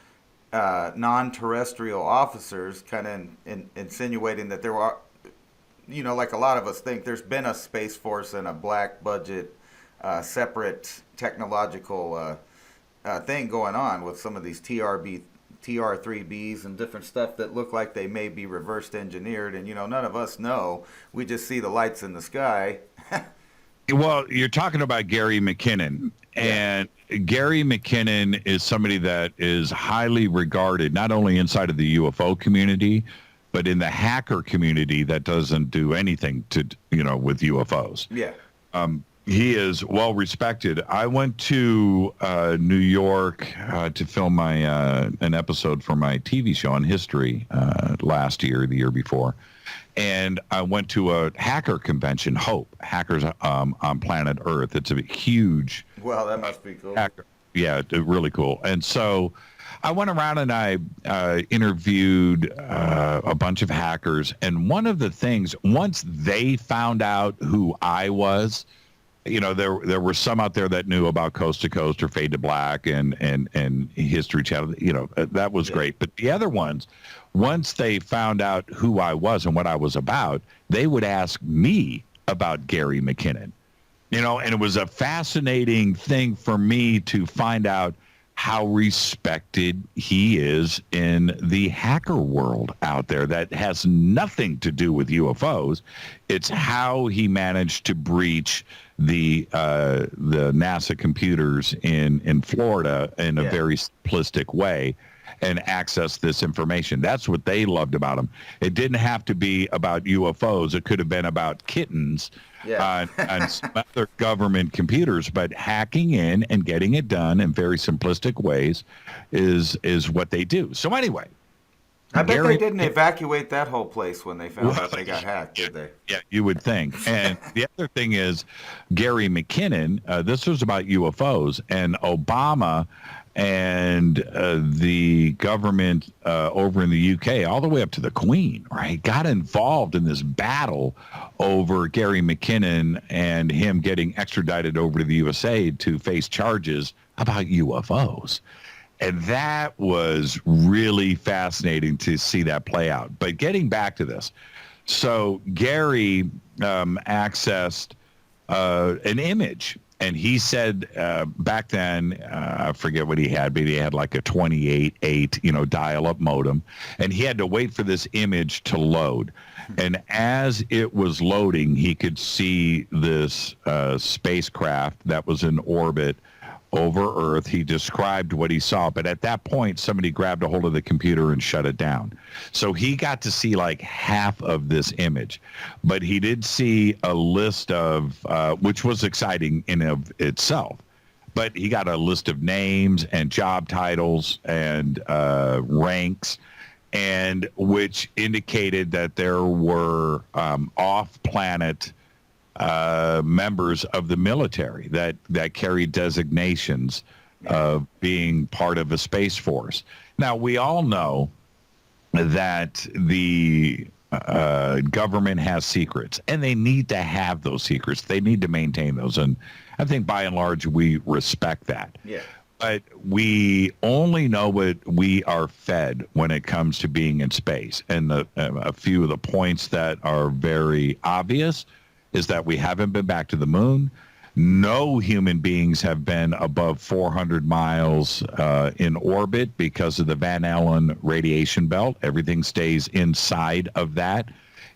non-terrestrial officers kind of insinuating that there were, like a lot of us think, there's been a Space Force and a black budget, separate technological thing going on with some of these TR-3Bs and different stuff that look like they may be reversed engineered. And, none of us know. We just see the lights in the sky. Well, you're talking about Gary McKinnon. And Gary McKinnon is somebody that is highly regarded, not only inside of the UFO community, but in the hacker community that doesn't do anything to, with UFOs. Yeah. He is well respected. I went to New York to film an episode for my TV show on history last year, the year before. And I went to a hacker convention, HOPE, Hackers on Planet Earth. It's a huge Well, that must be cool. Hacker. Yeah, really cool. And so I went around and I interviewed a bunch of hackers. And one of the things, once they found out who I was, there were some out there that knew about Coast to Coast or Fade to Black and History Channel. That was great. But the other ones, once they found out who I was and what I was about, they would ask me about Gary McKinnon. And it was a fascinating thing for me to find out how respected he is in the hacker world out there. That has nothing to do with UFOs. It's how he managed to breach the NASA computers in Florida in a very simplistic way and access this information. That's what they loved about him. It didn't have to be about UFOs. It could have been about kittens on some other government computers, but hacking in and getting it done in very simplistic ways is what they do. So anyway, I bet they didn't evacuate that whole place when they found out they got hacked, did they? Yeah, you would think. And the other thing is Gary McKinnon, this was about UFOs, and Obama and the government over in the UK, all the way up to the Queen, right, got involved in this battle over Gary McKinnon and him getting extradited over to the USA to face charges about UFOs. And that was really fascinating to see that play out. But getting back to this, so Gary accessed an image. And he said back then, I forget what he had, but he had like a 28.8, dial-up modem, and he had to wait for this image to load. And as it was loading, he could see this spacecraft that was in orbit over Earth. He described what he saw, but at that point, somebody grabbed a hold of the computer and shut it down. So he got to see like half of this image, but he did see a list of, which was exciting in of itself, but he got a list of names and job titles and ranks, and which indicated that there were off-planet members of the military that carry designations of being part of a space force. Now, we all know that the government has secrets, and they need to have those secrets. They need to maintain those, and I think by and large we respect that. Yeah. But we only know what we are fed when it comes to being in space, and a few of the points that are very obvious is that we haven't been back to the moon. No human beings have been above 400 miles in orbit because of the Van Allen radiation belt. Everything stays inside of that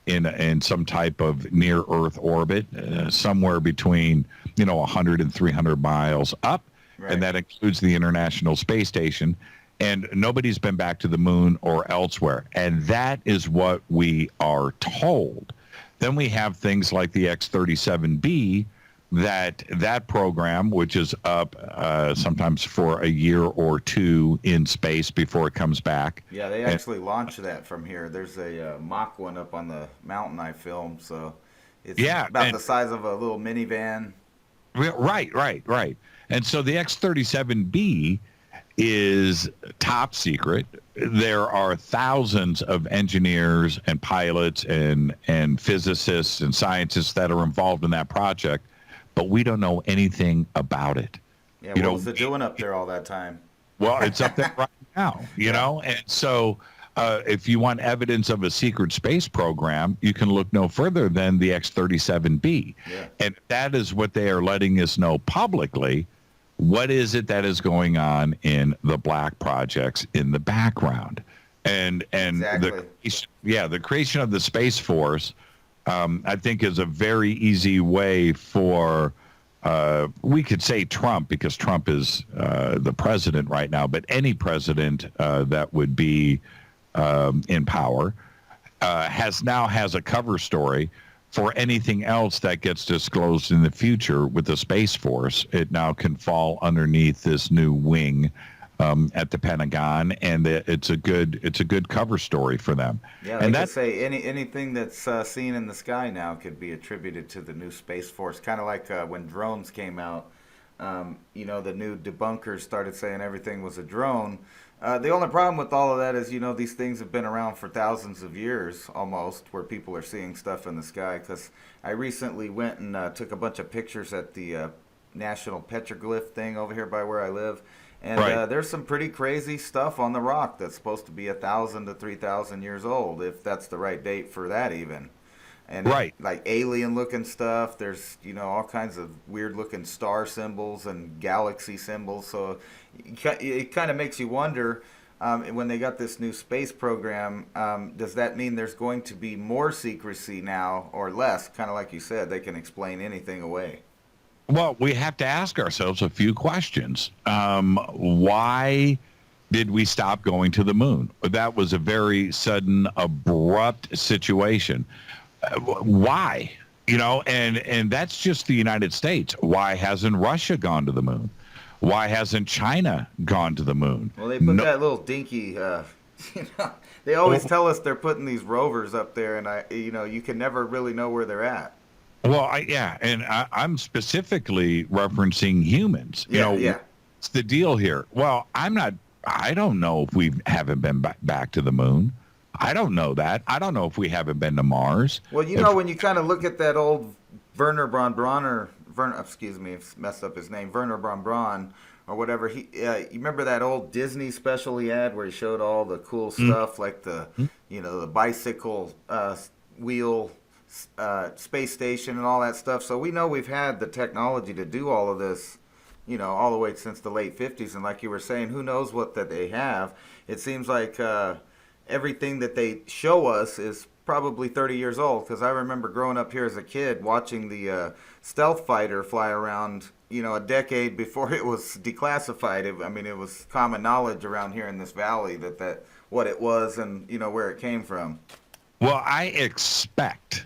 in some type of near Earth orbit, somewhere between 100 and 300 miles up. Right. And that includes the International Space Station. And nobody's been back to the moon or elsewhere. And that is what we are told. Then we have things like the X-37B, that program, which is up sometimes for a year or two in space before it comes back. Yeah, they actually launched that from here. There's a mock one up on the mountain I filmed, so it's about the size of a little minivan. Right. And so the X-37B is top secret. There are thousands of engineers and pilots and physicists and scientists that are involved in that project, but we don't know anything about it. Yeah, what was it doing up there all that time? Well, it's up there right now, know? And so if you want evidence of a secret space program, you can look no further than the X-37B. Yeah. And that is what they are letting us know publicly. What is it that is going on in the black projects in the background? And exactly. the creation of the Space Force, I think, is a very easy way for, we could say Trump, because Trump is the president right now, but any president that would be in power has a cover story for anything else that gets disclosed in the future with the Space Force. It now can fall underneath this new wing at the Pentagon, and it's a good cover story for them. Yeah, and they could say anything that's seen in the sky now could be attributed to the new Space Force. Kind of like when drones came out The new debunkers started saying everything was a drone. The only problem with all of that is, these things have been around for thousands of years almost, where people are seeing stuff in the sky. Because I recently went and took a bunch of pictures at the National Petroglyph thing over here by where I live. And Right. there's some pretty crazy stuff on the rock that's supposed to be 1,000 to 3,000 years old, if that's the right date for that even. And Right. like alien looking stuff. There's all kinds of weird looking star symbols and galaxy symbols. So it kind of makes you wonder. When they got this new space program, does that mean there's going to be more secrecy now or less? Kind of like you said, they can explain anything away. Well, we have to ask ourselves a few questions. Why did we stop going to the moon? That was a very sudden, abrupt situation. Why? And that's just the United States. Why hasn't Russia gone to the moon? Why hasn't China gone to the moon? Well, they put that little dinky. They always tell us they're putting these rovers up there, and you can never really know where they're at. Well, I'm specifically referencing humans. Yeah. What's the deal here? Well, I don't know if we haven't been back to the moon. I don't know that. I don't know if we haven't been to Mars. Well, when you kind of look at that old Werner von Braun, messed up his name, Werner von Braun, or whatever. You remember that old Disney special he had where he showed all the cool stuff, like the bicycle wheel space station and all that stuff. So we know we've had the technology to do all of this, all the way since the late 50s. And like you were saying, who knows what that they have? It seems like everything that they show us is probably 30 years old, because I remember growing up here as a kid watching the stealth fighter fly around, a decade before it was declassified. It was common knowledge around here in this valley that what it was and, where it came from. Well, I expect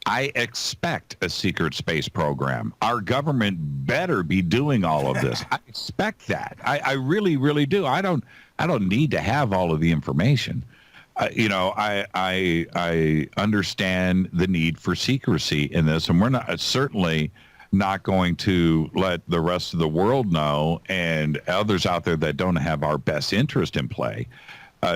a secret space program. Our government better be doing all of this. I expect that. I really, really do. I don't need to have all of the information. I understand the need for secrecy in this, and we're certainly not going to let the rest of the world know, and others out there that don't have our best interest in play,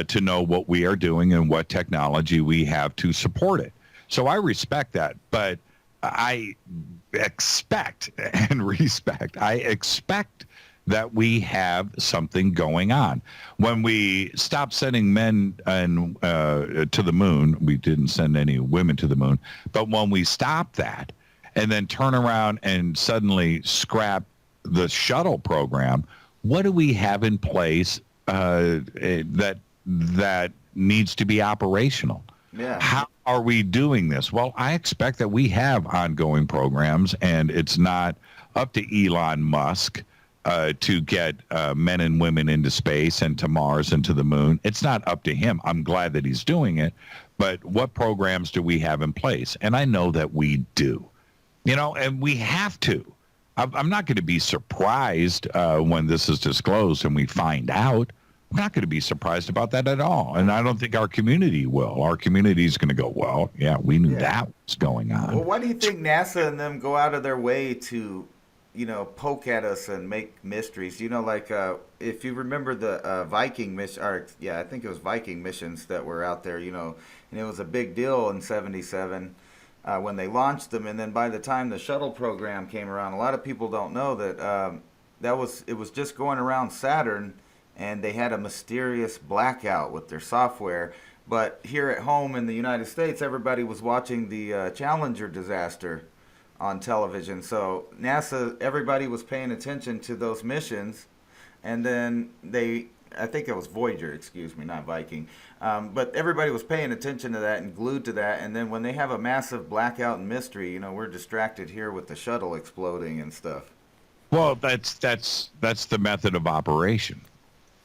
to know what we are doing and what technology we have to support it. So I respect that, but I expect that we have something going on. When we stop sending men to the moon, we didn't send any women to the moon, but when we stop that and then turn around and suddenly scrap the shuttle program, what do we have in place that needs to be operational? Yeah. How are we doing this? Well, I expect that we have ongoing programs, and it's not up to Elon Musk to get men and women into space and to Mars and to the moon. It's not up to him. I'm glad that he's doing it. But what programs do we have in place? And I know that we do, and we have to. I'm not going to be surprised when this is disclosed and we find out. I'm not going to be surprised about that at all. And I don't think our community will. Our community is going to go, well, yeah, we knew that was going on. Well, why do you think NASA and them go out of their way to, poke at us and make mysteries? If you remember the Viking mission, I think it was Viking missions that were out there, and it was a big deal in 77 when they launched them. And then by the time the shuttle program came around, a lot of people don't know that it was just going around Saturn, and they had a mysterious blackout with their software. But here at home in the United States, everybody was watching the Challenger disaster on television. So everybody was paying attention to those missions. And then I think it was Voyager, not Viking. But everybody was paying attention to that and glued to that. And then when they have a massive blackout and mystery, we're distracted here with the shuttle exploding and stuff. Well, that's the method of operation.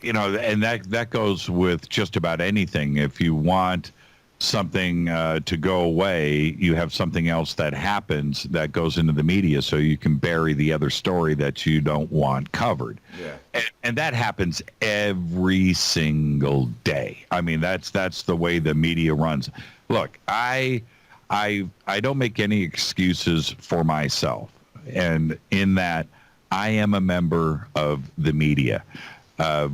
And that goes with just about anything. If you want something to go away, you have something else that happens that goes into the media so you can bury the other story that you don't want covered. Yeah. And that happens every single day. That's the way the media runs. Look, I don't make any excuses for myself. And in that, I am a member of the media.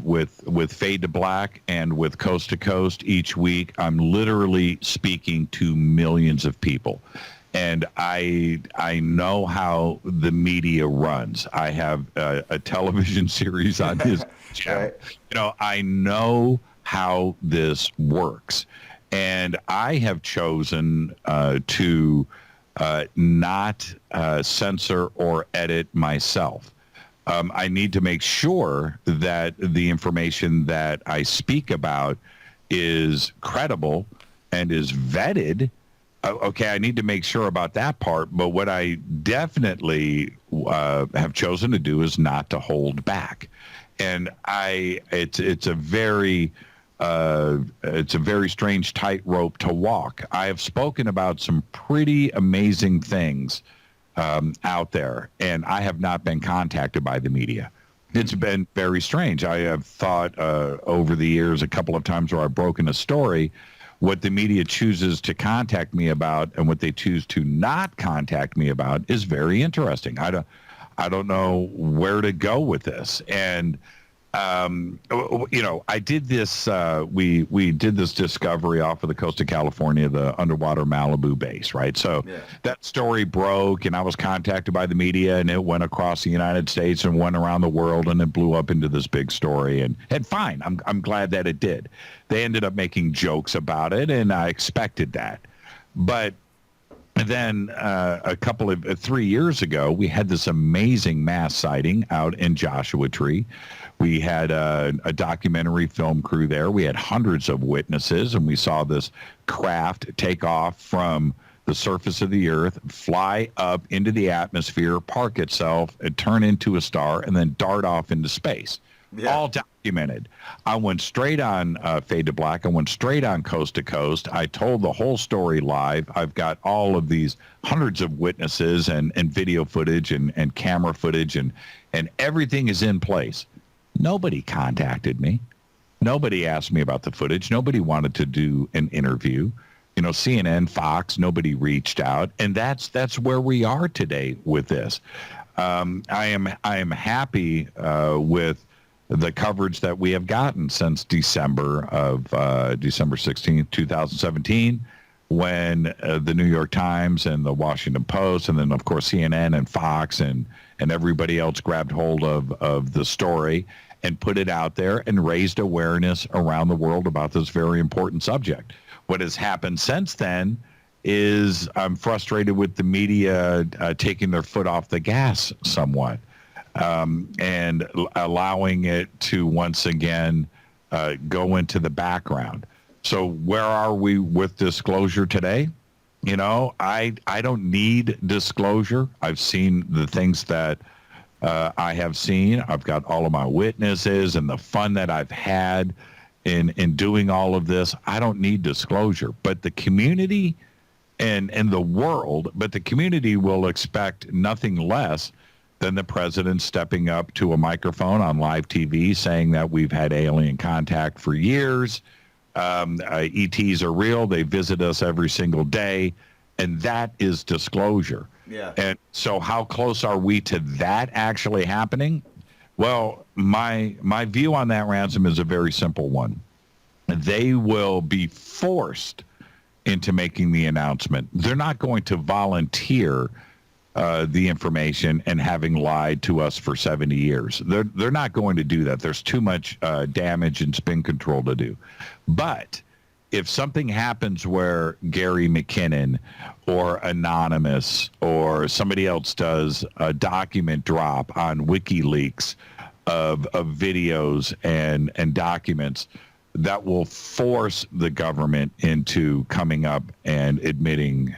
With Fade to Black and with Coast to Coast each week, I'm literally speaking to millions of people. And I know how the media runs. I have a television series on his channel. Right. I know how this works. And I have chosen to not censor or edit myself. I need to make sure that the information that I speak about is credible and is vetted. Okay, I need to make sure about that part. But what I definitely have chosen to do is not to hold back. And it's a very strange tightrope to walk. I have spoken about some pretty amazing things out there, and I have not been contacted by the media. It's been very strange. I have thought over the years a couple of times where I've broken a story, what the media chooses to contact me about and what they choose to not contact me about is very interesting. I don't know where to go with this. And I did this. We did this discovery off of the coast of California, the underwater Malibu base, right? So that story broke, and I was contacted by the media, and it went across the United States and went around the world, and it blew up into this big story. And fine, I'm glad that it did. They ended up making jokes about it, and I expected that. But then a couple of 3 years ago, we had this amazing mass sighting out in Joshua Tree. We had a documentary film crew there. We had hundreds of witnesses, and we saw this craft take off from the surface of the earth, fly up into the atmosphere, park itself, and turn into a star, and then dart off into space. Yeah. All documented. I went straight on Fade to Black. I went straight on Coast to Coast. I told the whole story live. I've got all of these hundreds of witnesses and video footage and camera footage, and everything is in place. Nobody contacted me. Nobody asked me about the footage. Nobody wanted to do an interview. CNN, Fox, nobody reached out. And that's where we are today with this. I am happy with the coverage that we have gotten since December 16th, 2017, when the New York Times and the Washington Post, and then of course CNN and Fox and everybody else grabbed hold of the story and put it out there and raised awareness around the world about this very important subject. What has happened since then is I'm frustrated with the media taking their foot off the gas somewhat. And allowing it to once again go into the background. So where are we with disclosure today? I don't need disclosure. I've seen the things that I have seen. I've got all of my witnesses and the fun that I've had in doing all of this. I don't need disclosure. But the community and the world, but the community will expect nothing less than the president stepping up to a microphone on live TV saying that we've had alien contact for years. ETs are real. They visit us every single day. And that is disclosure. Yeah. And so how close are we to that actually happening? Well, my view on that, Ransom, is a very simple one. They will be forced into making the announcement. They're not going to volunteer the information and having lied to us for 70 years. They're not going to do that. There's too much damage and spin control to do. But if something happens where Gary McKinnon or Anonymous or somebody else does a document drop on WikiLeaks of videos and documents, that will force the government into coming up and admitting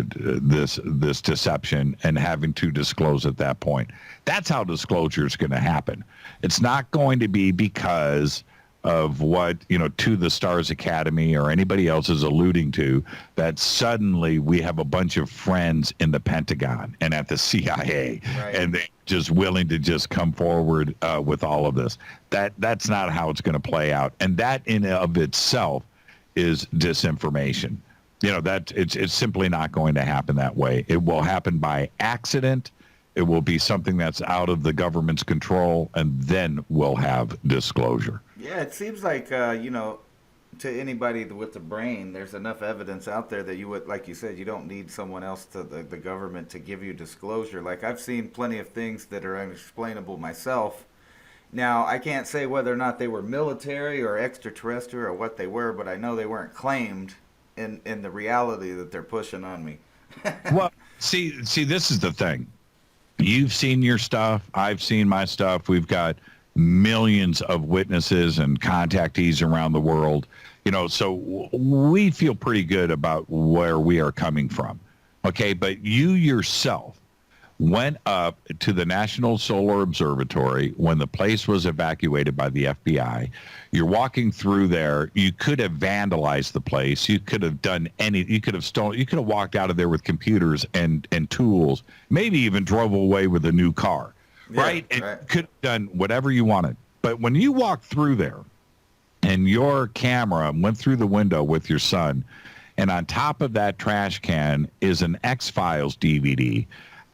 this deception and having to disclose at that point. That's how disclosure is going to happen. It's not going to be because of what, To the Stars Academy or anybody else is alluding to, that suddenly we have a bunch of friends in the Pentagon and at the CIA, right, and they're just willing to just come forward with all of this. That's not how it's going to play out. And that in of itself is disinformation. That it's simply not going to happen that way. It will happen by accident. It will be something that's out of the government's control, and then we'll have disclosure. Yeah, it seems like to anybody with the brain, there's enough evidence out there that you would, like you said, you don't need someone else to the government to give you disclosure. Like I've seen plenty of things that are unexplainable myself. Now I can't say whether or not they were military or extraterrestrial or what they were, but I know they weren't claimed in the reality that they're pushing on me. Well, see, this is the thing. You've seen your stuff. I've seen my stuff. We've got millions of witnesses and contactees around the world. So we feel pretty good about where we are coming from. Okay, but you yourself went up to the National Solar Observatory when the place was evacuated by the FBI. You're walking through there. You could have vandalized the place. You could have done you could have stolen. You could have walked out of there with computers and tools, maybe even drove away with a new car, right? And could have done whatever you wanted. But when you walked through there and your camera went through the window with your son, and on top of that trash can is an X-Files DVD,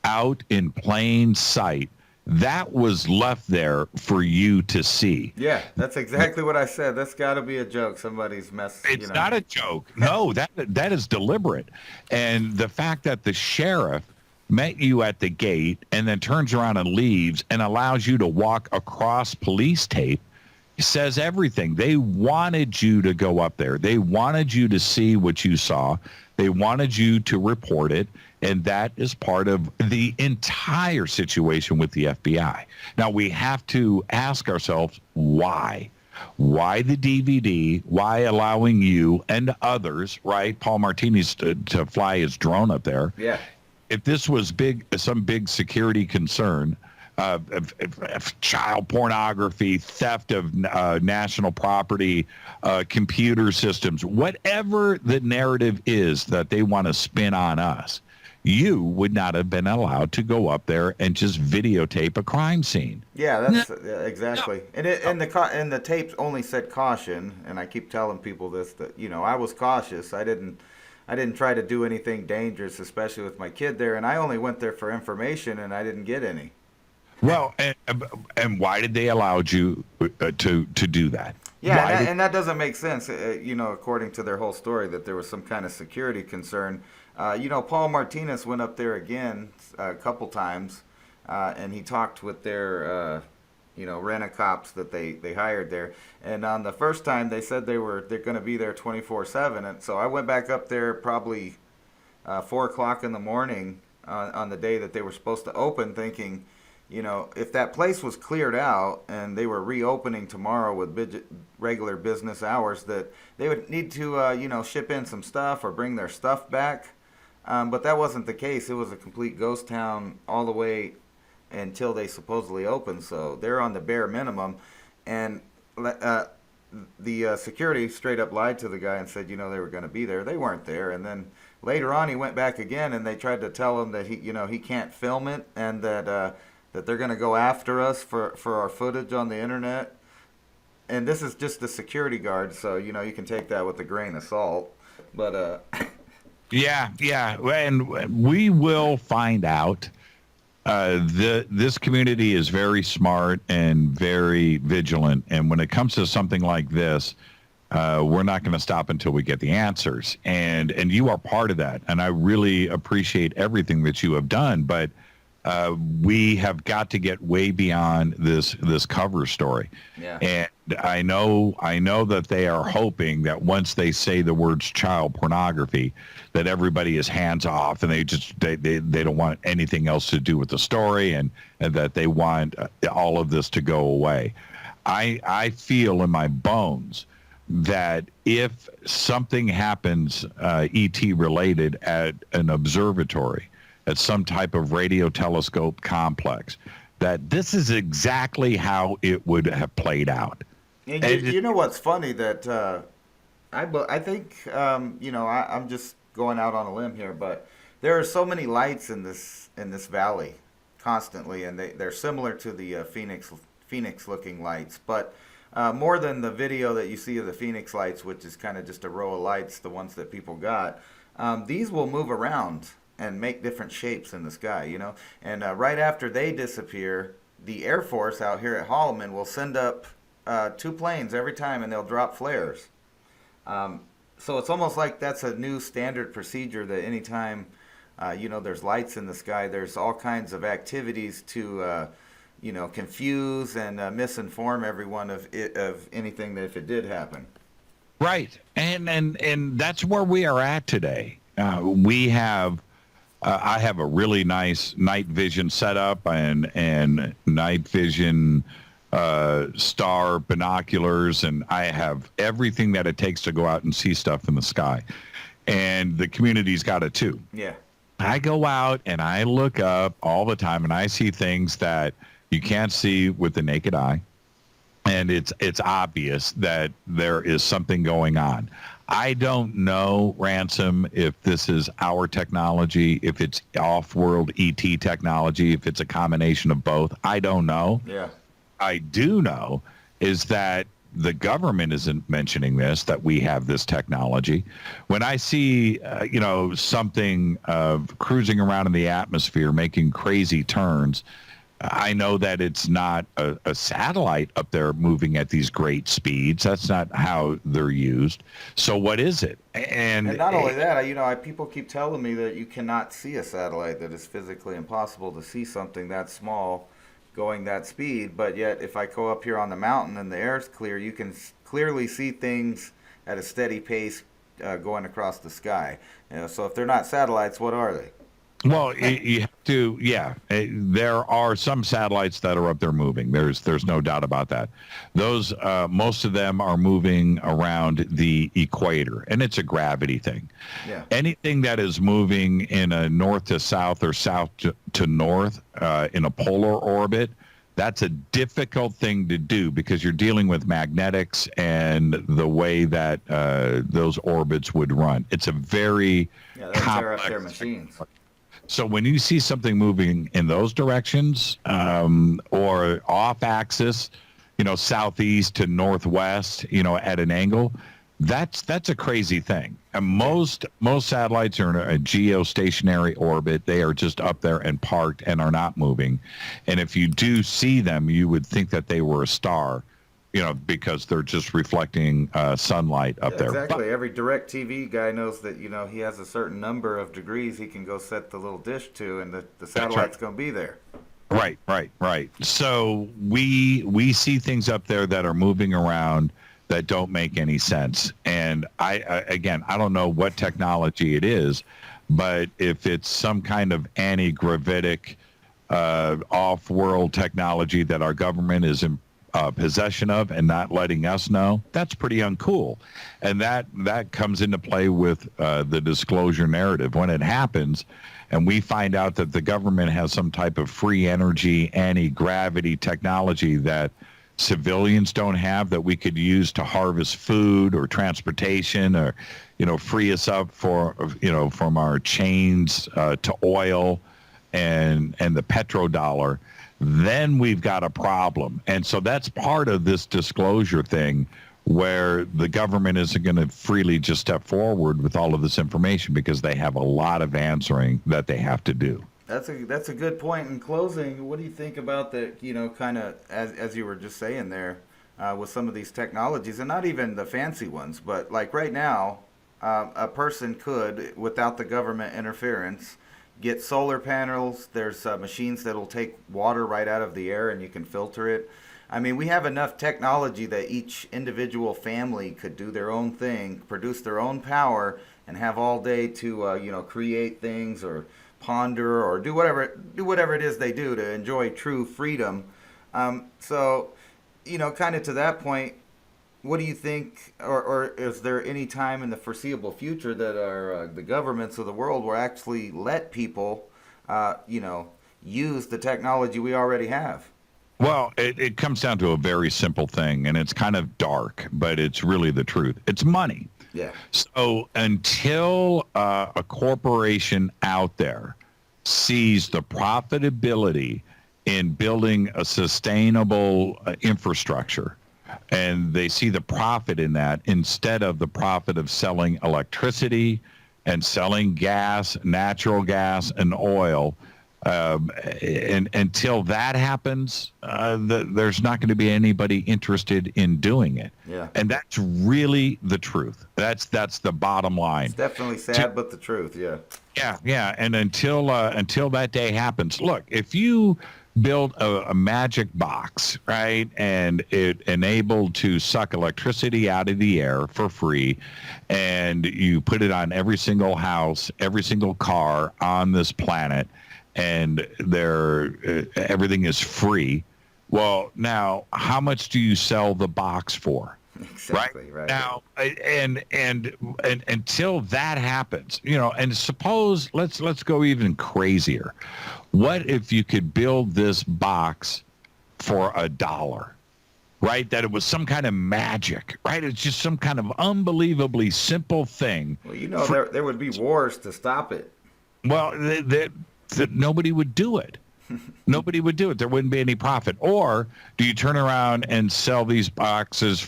out in plain sight, that was left there for you to see. Yeah, that's exactly what I said. That's got to be a joke. Somebody's messed. It's not a joke. No, that is deliberate. And the fact that the sheriff met you at the gate and then turns around and leaves and allows you to walk across police tape says everything. They wanted you to go up there. They wanted you to see what you saw. They wanted you to report it. And that is part of the entire situation with the FBI. Now, we have to ask ourselves, why? Why the DVD? Why allowing you and others, right? Paul Martini's to fly his drone up there. Yeah. If this was some big security concern, child pornography, theft of national property, computer systems, whatever the narrative is that they want to spin on us, you would not have been allowed to go up there and just videotape a crime scene. Yeah, that's exactly. No. And the tapes only said caution, and I keep telling people this, that I was cautious. I didn't try to do anything dangerous, especially with my kid there, and I only went there for information, and I didn't get any. Well, and why did they allow you to do that? Yeah, and that doesn't make sense, according to their whole story, that there was some kind of security concern. Paul Martinez went up there again a couple times, and he talked with their, rent-a-cops that they hired there. And on the first time, they said they're going to be there 24/7. And so I went back up there probably 4 o'clock in the morning on the day that they were supposed to open, thinking, if that place was cleared out and they were reopening tomorrow with regular business hours, that they would need to, ship in some stuff or bring their stuff back. But that wasn't the case. It was a complete ghost town all the way until they supposedly opened. So they're on the bare minimum. And the security straight up lied to the guy and said, they were going to be there. They weren't there. And then later on, he went back again, and they tried to tell him that he can't film it, and that they're going to go after us for our footage on the internet. And this is just the security guard, so you can take that with a grain of salt. But yeah, and we will find out. This community is very smart and very vigilant, and when it comes to something like this, we're not going to stop until we get the answers. And you are part of that, and I really appreciate everything that you have done. But we have got to get way beyond this cover story. Yeah. And I know that they are hoping that once they say the words child pornography, that everybody is hands off and they don't want anything else to do with the story, and that they want all of this to go away. I feel in my bones that if something happens ET related at an observatory, at some type of radio telescope complex, that this is exactly how it would have played out. And you know what's funny, that I think I'm just going out on a limb here, but there are so many lights in this valley constantly, and they're similar to the Phoenix looking lights, but more than the video that you see of the Phoenix lights, which is kind of just a row of lights, the ones that people got. These will move around. and make different shapes in the sky, you know. And right after they disappear, the Air Force out here at Holloman will send up 2 planes every time, and they'll drop flares. So it's almost like that's a new standard procedure that anytime, you know, there's lights in the sky, there's all kinds of activities to, you know, confuse and misinform everyone of anything that if it did happen. Right, and that's where we are at today. We have, I have a really nice night vision setup and night vision star binoculars, and I have everything that it takes to go out and see stuff in the sky. And the community's got it too. Yeah. I go out and I look up all the time, and I see things that you can't see with the naked eye. And it's obvious that there is something going on. I don't know, Ransom, if this is our technology, if it's off-world ET technology, if it's a combination of both. I don't know. Yeah. I do know is that the government isn't mentioning this, that we have this technology. When I see, you know, something cruising around in the atmosphere, making crazy turns, I know that it's not a satellite up there moving at these great speeds. That's not how they're used. So what is it? And not only that, you know, people keep telling me that you cannot see a satellite, that it's physically impossible to see something that small going that speed. But yet, if I go up here on the mountain and the air's clear, you can clearly see things at a steady pace going across the sky. You know, so if they're not satellites, what are they? Well, you have to, yeah. There are some satellites that are up there moving. There's no doubt about that. Those, most of them are moving around the equator, and it's a gravity thing. Yeah. Anything that is moving in a north to south or south to north in a polar orbit, that's a difficult thing to do because you're dealing with magnetics and the way that those orbits would run. It's a very complex tear up their machines. So when you see something moving in those directions or off axis, you know, southeast to northwest, you know, at an angle, that's a crazy thing. And most satellites are in a geostationary orbit. They are just up there and parked and are not moving. And if you do see them, you would think that they were a star, you know, because they're just reflecting sunlight up there. Exactly. Every direct TV guy knows that, you know, he has a certain number of degrees he can go set the little dish to, and the satellite's going to be there. Right. So we see things up there that are moving around that don't make any sense. And I don't know what technology it is, but if it's some kind of anti-gravitic off-world technology that our government is in possession of and not letting us know, that's pretty uncool. And that comes into play with the disclosure narrative. When it happens and we find out that the government has some type of free energy, anti-gravity technology that civilians don't have, that we could use to harvest food or transportation, or, you know, free us up for, you know, from our chains to oil and the petrodollar, then we've got a problem. And so that's part of this disclosure thing, where the government isn't going to freely just step forward with all of this information because they have a lot of answering that they have to do. That's a good point. In closing, what do you think about the, you know, kind of as you were just saying there, with some of these technologies, and not even the fancy ones, but like right now, a person could, without the government interference, get solar panels. There's machines that'll take water right out of the air and you can filter it. I mean, we have enough technology that each individual family could do their own thing, produce their own power, and have all day to, you know, create things or ponder or do whatever it is they do to enjoy true freedom. So, you know, kind of to that point, what do you think, or is there any time in the foreseeable future that the governments of the world will actually let people, you know, use the technology we already have? Well, it comes down to a very simple thing, and it's kind of dark, but it's really the truth. It's money. Yeah. So until a corporation out there sees the profitability in building a sustainable infrastructure, and they see the profit in that instead of the profit of selling electricity and selling gas, natural gas, and oil. And until that happens, there's not going to be anybody interested in doing it. Yeah. And that's really the truth. That's the bottom line. It's definitely sad, but the truth. Yeah. Yeah. And until that day happens, look, if you build a magic box, right, and it enabled to suck electricity out of the air for free, and you put it on every single house, every single car on this planet, and everything is free. Well, now, how much do you sell the box for? Exactly. Right. Now, and until that happens, and suppose let's go even crazier. What if you could build this box for $1? Right? That it was some kind of magic, right? It's just some kind of unbelievably simple thing. Well, there would be wars to stop it. Well, that nobody would do it. Nobody would do it. There wouldn't be any profit. Or do you turn around and sell these boxes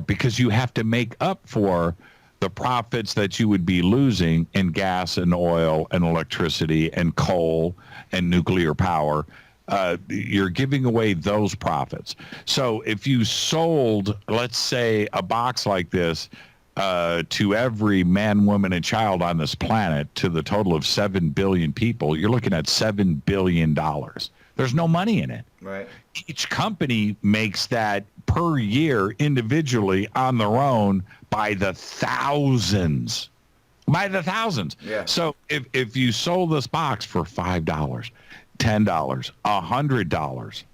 because you have to make up for the profits that you would be losing in gas and oil and electricity and coal and nuclear power? You're giving away those profits. So if you sold, let's say, a box like this to every man, woman, and child on this planet, to the total of 7 billion people, you're looking at $7 billion. There's no money in it. Right. Each company makes that per year individually on their own by the thousands. Yeah. So if you sold this box for $5, $10, $100,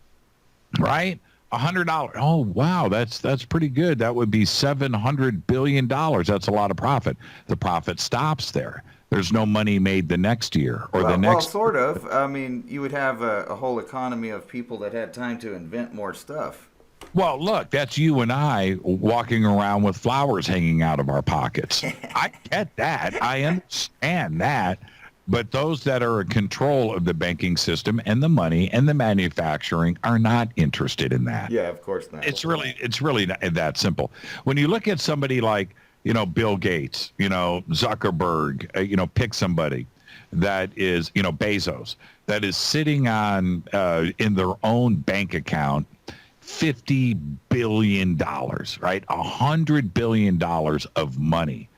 right? $100. Oh, wow, that's pretty good. That would be $700 billion. That's a lot of profit. The profit stops there. There's no money made the next year or the next. Well, sort of. I mean, you would have a whole economy of people that had time to invent more stuff. Well, look, that's you and I walking around with flowers hanging out of our pockets. I get that. I understand that. But those that are in control of the banking system and the money and the manufacturing are not interested in that. Yeah, of course not. It's really not that simple. When you look at somebody like, Bill Gates, Zuckerberg, pick somebody that is, Bezos, that is sitting on in their own bank account $50 billion, right? $100 billion of money.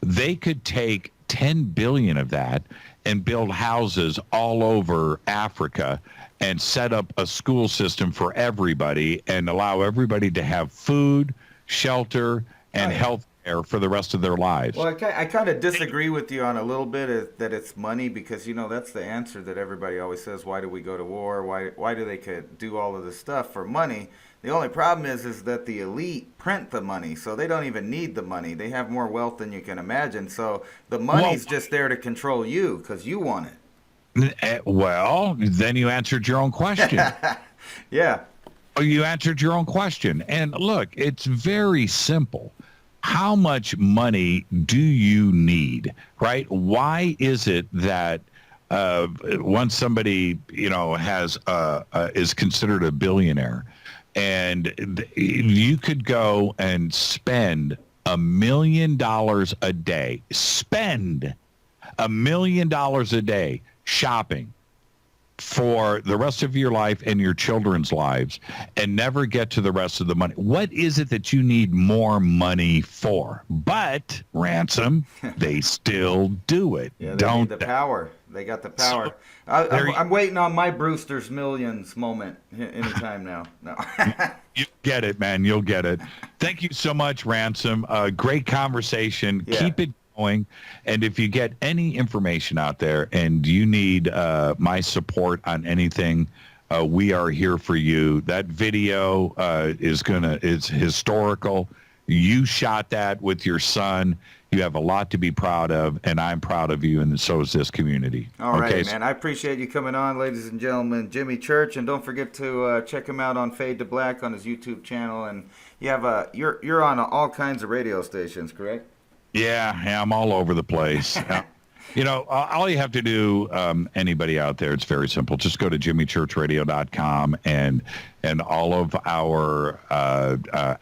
They could take 10 billion of that and build houses all over Africa and set up a school system for everybody and allow everybody to have food, shelter, and health care for the rest of their lives. Well, I kind of disagree with you on a little bit that it's money, because that's the answer that everybody always says. Why do we go to war? Why do they could do all of this stuff for money? The only problem is that the elite print the money, so they don't even need the money. They have more wealth than you can imagine. So the money's just there to control you because you want it. Well, then you answered your own question. Yeah. You answered your own question. And look, it's very simple. How much money do you need, right? Why is it that once somebody, has is considered a billionaire, and you could go and spend $1 million a day, spend $1 million a day shopping for the rest of your life and your children's lives and never get to the rest of the money? What is it that you need more money for? But, Ransom, they still do it. Yeah, don't need the power. They got the power. So, I'm waiting on my Brewster's Millions moment anytime now. No. You get it, man. You'll get it. Thank you so much, Ransom. Great conversation. Yeah. Keep it going. And if you get any information out there and you need my support on anything, we are here for you. That video is historical. You shot that with your son. You have a lot to be proud of, and I'm proud of you, and so is this community. All right, man. I appreciate you coming on, ladies and gentlemen. Jimmy Church, and don't forget to check him out on Fade to Black on his YouTube channel. And you have you're on all kinds of radio stations, correct? Yeah, I'm all over the place. You know, all you have to do, anybody out there, it's very simple. Just go to jimmychurchradio.com and all of our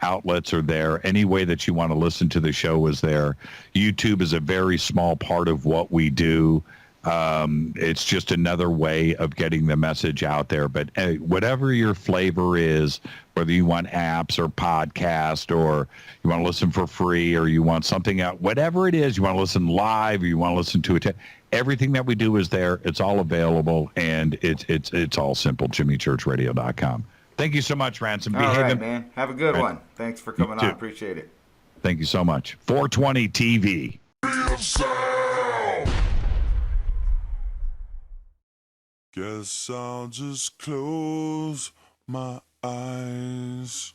outlets are there. Any way that you want to listen to the show is there. YouTube is a very small part of what we do. It's just another way of getting the message out there. But whatever your flavor is, whether you want apps or podcast, or you want to listen for free, or you want something out, whatever it is, you want to listen live, or you want to listen to it, everything that we do is there. It's all available, and it's all simple. JimmyChurchRadio.com. Thank you so much, Ransom. All right, man. Have a good one. Thanks for coming on. Appreciate it. Thank you so much. 420 TV. Guess I'll just close my eyes.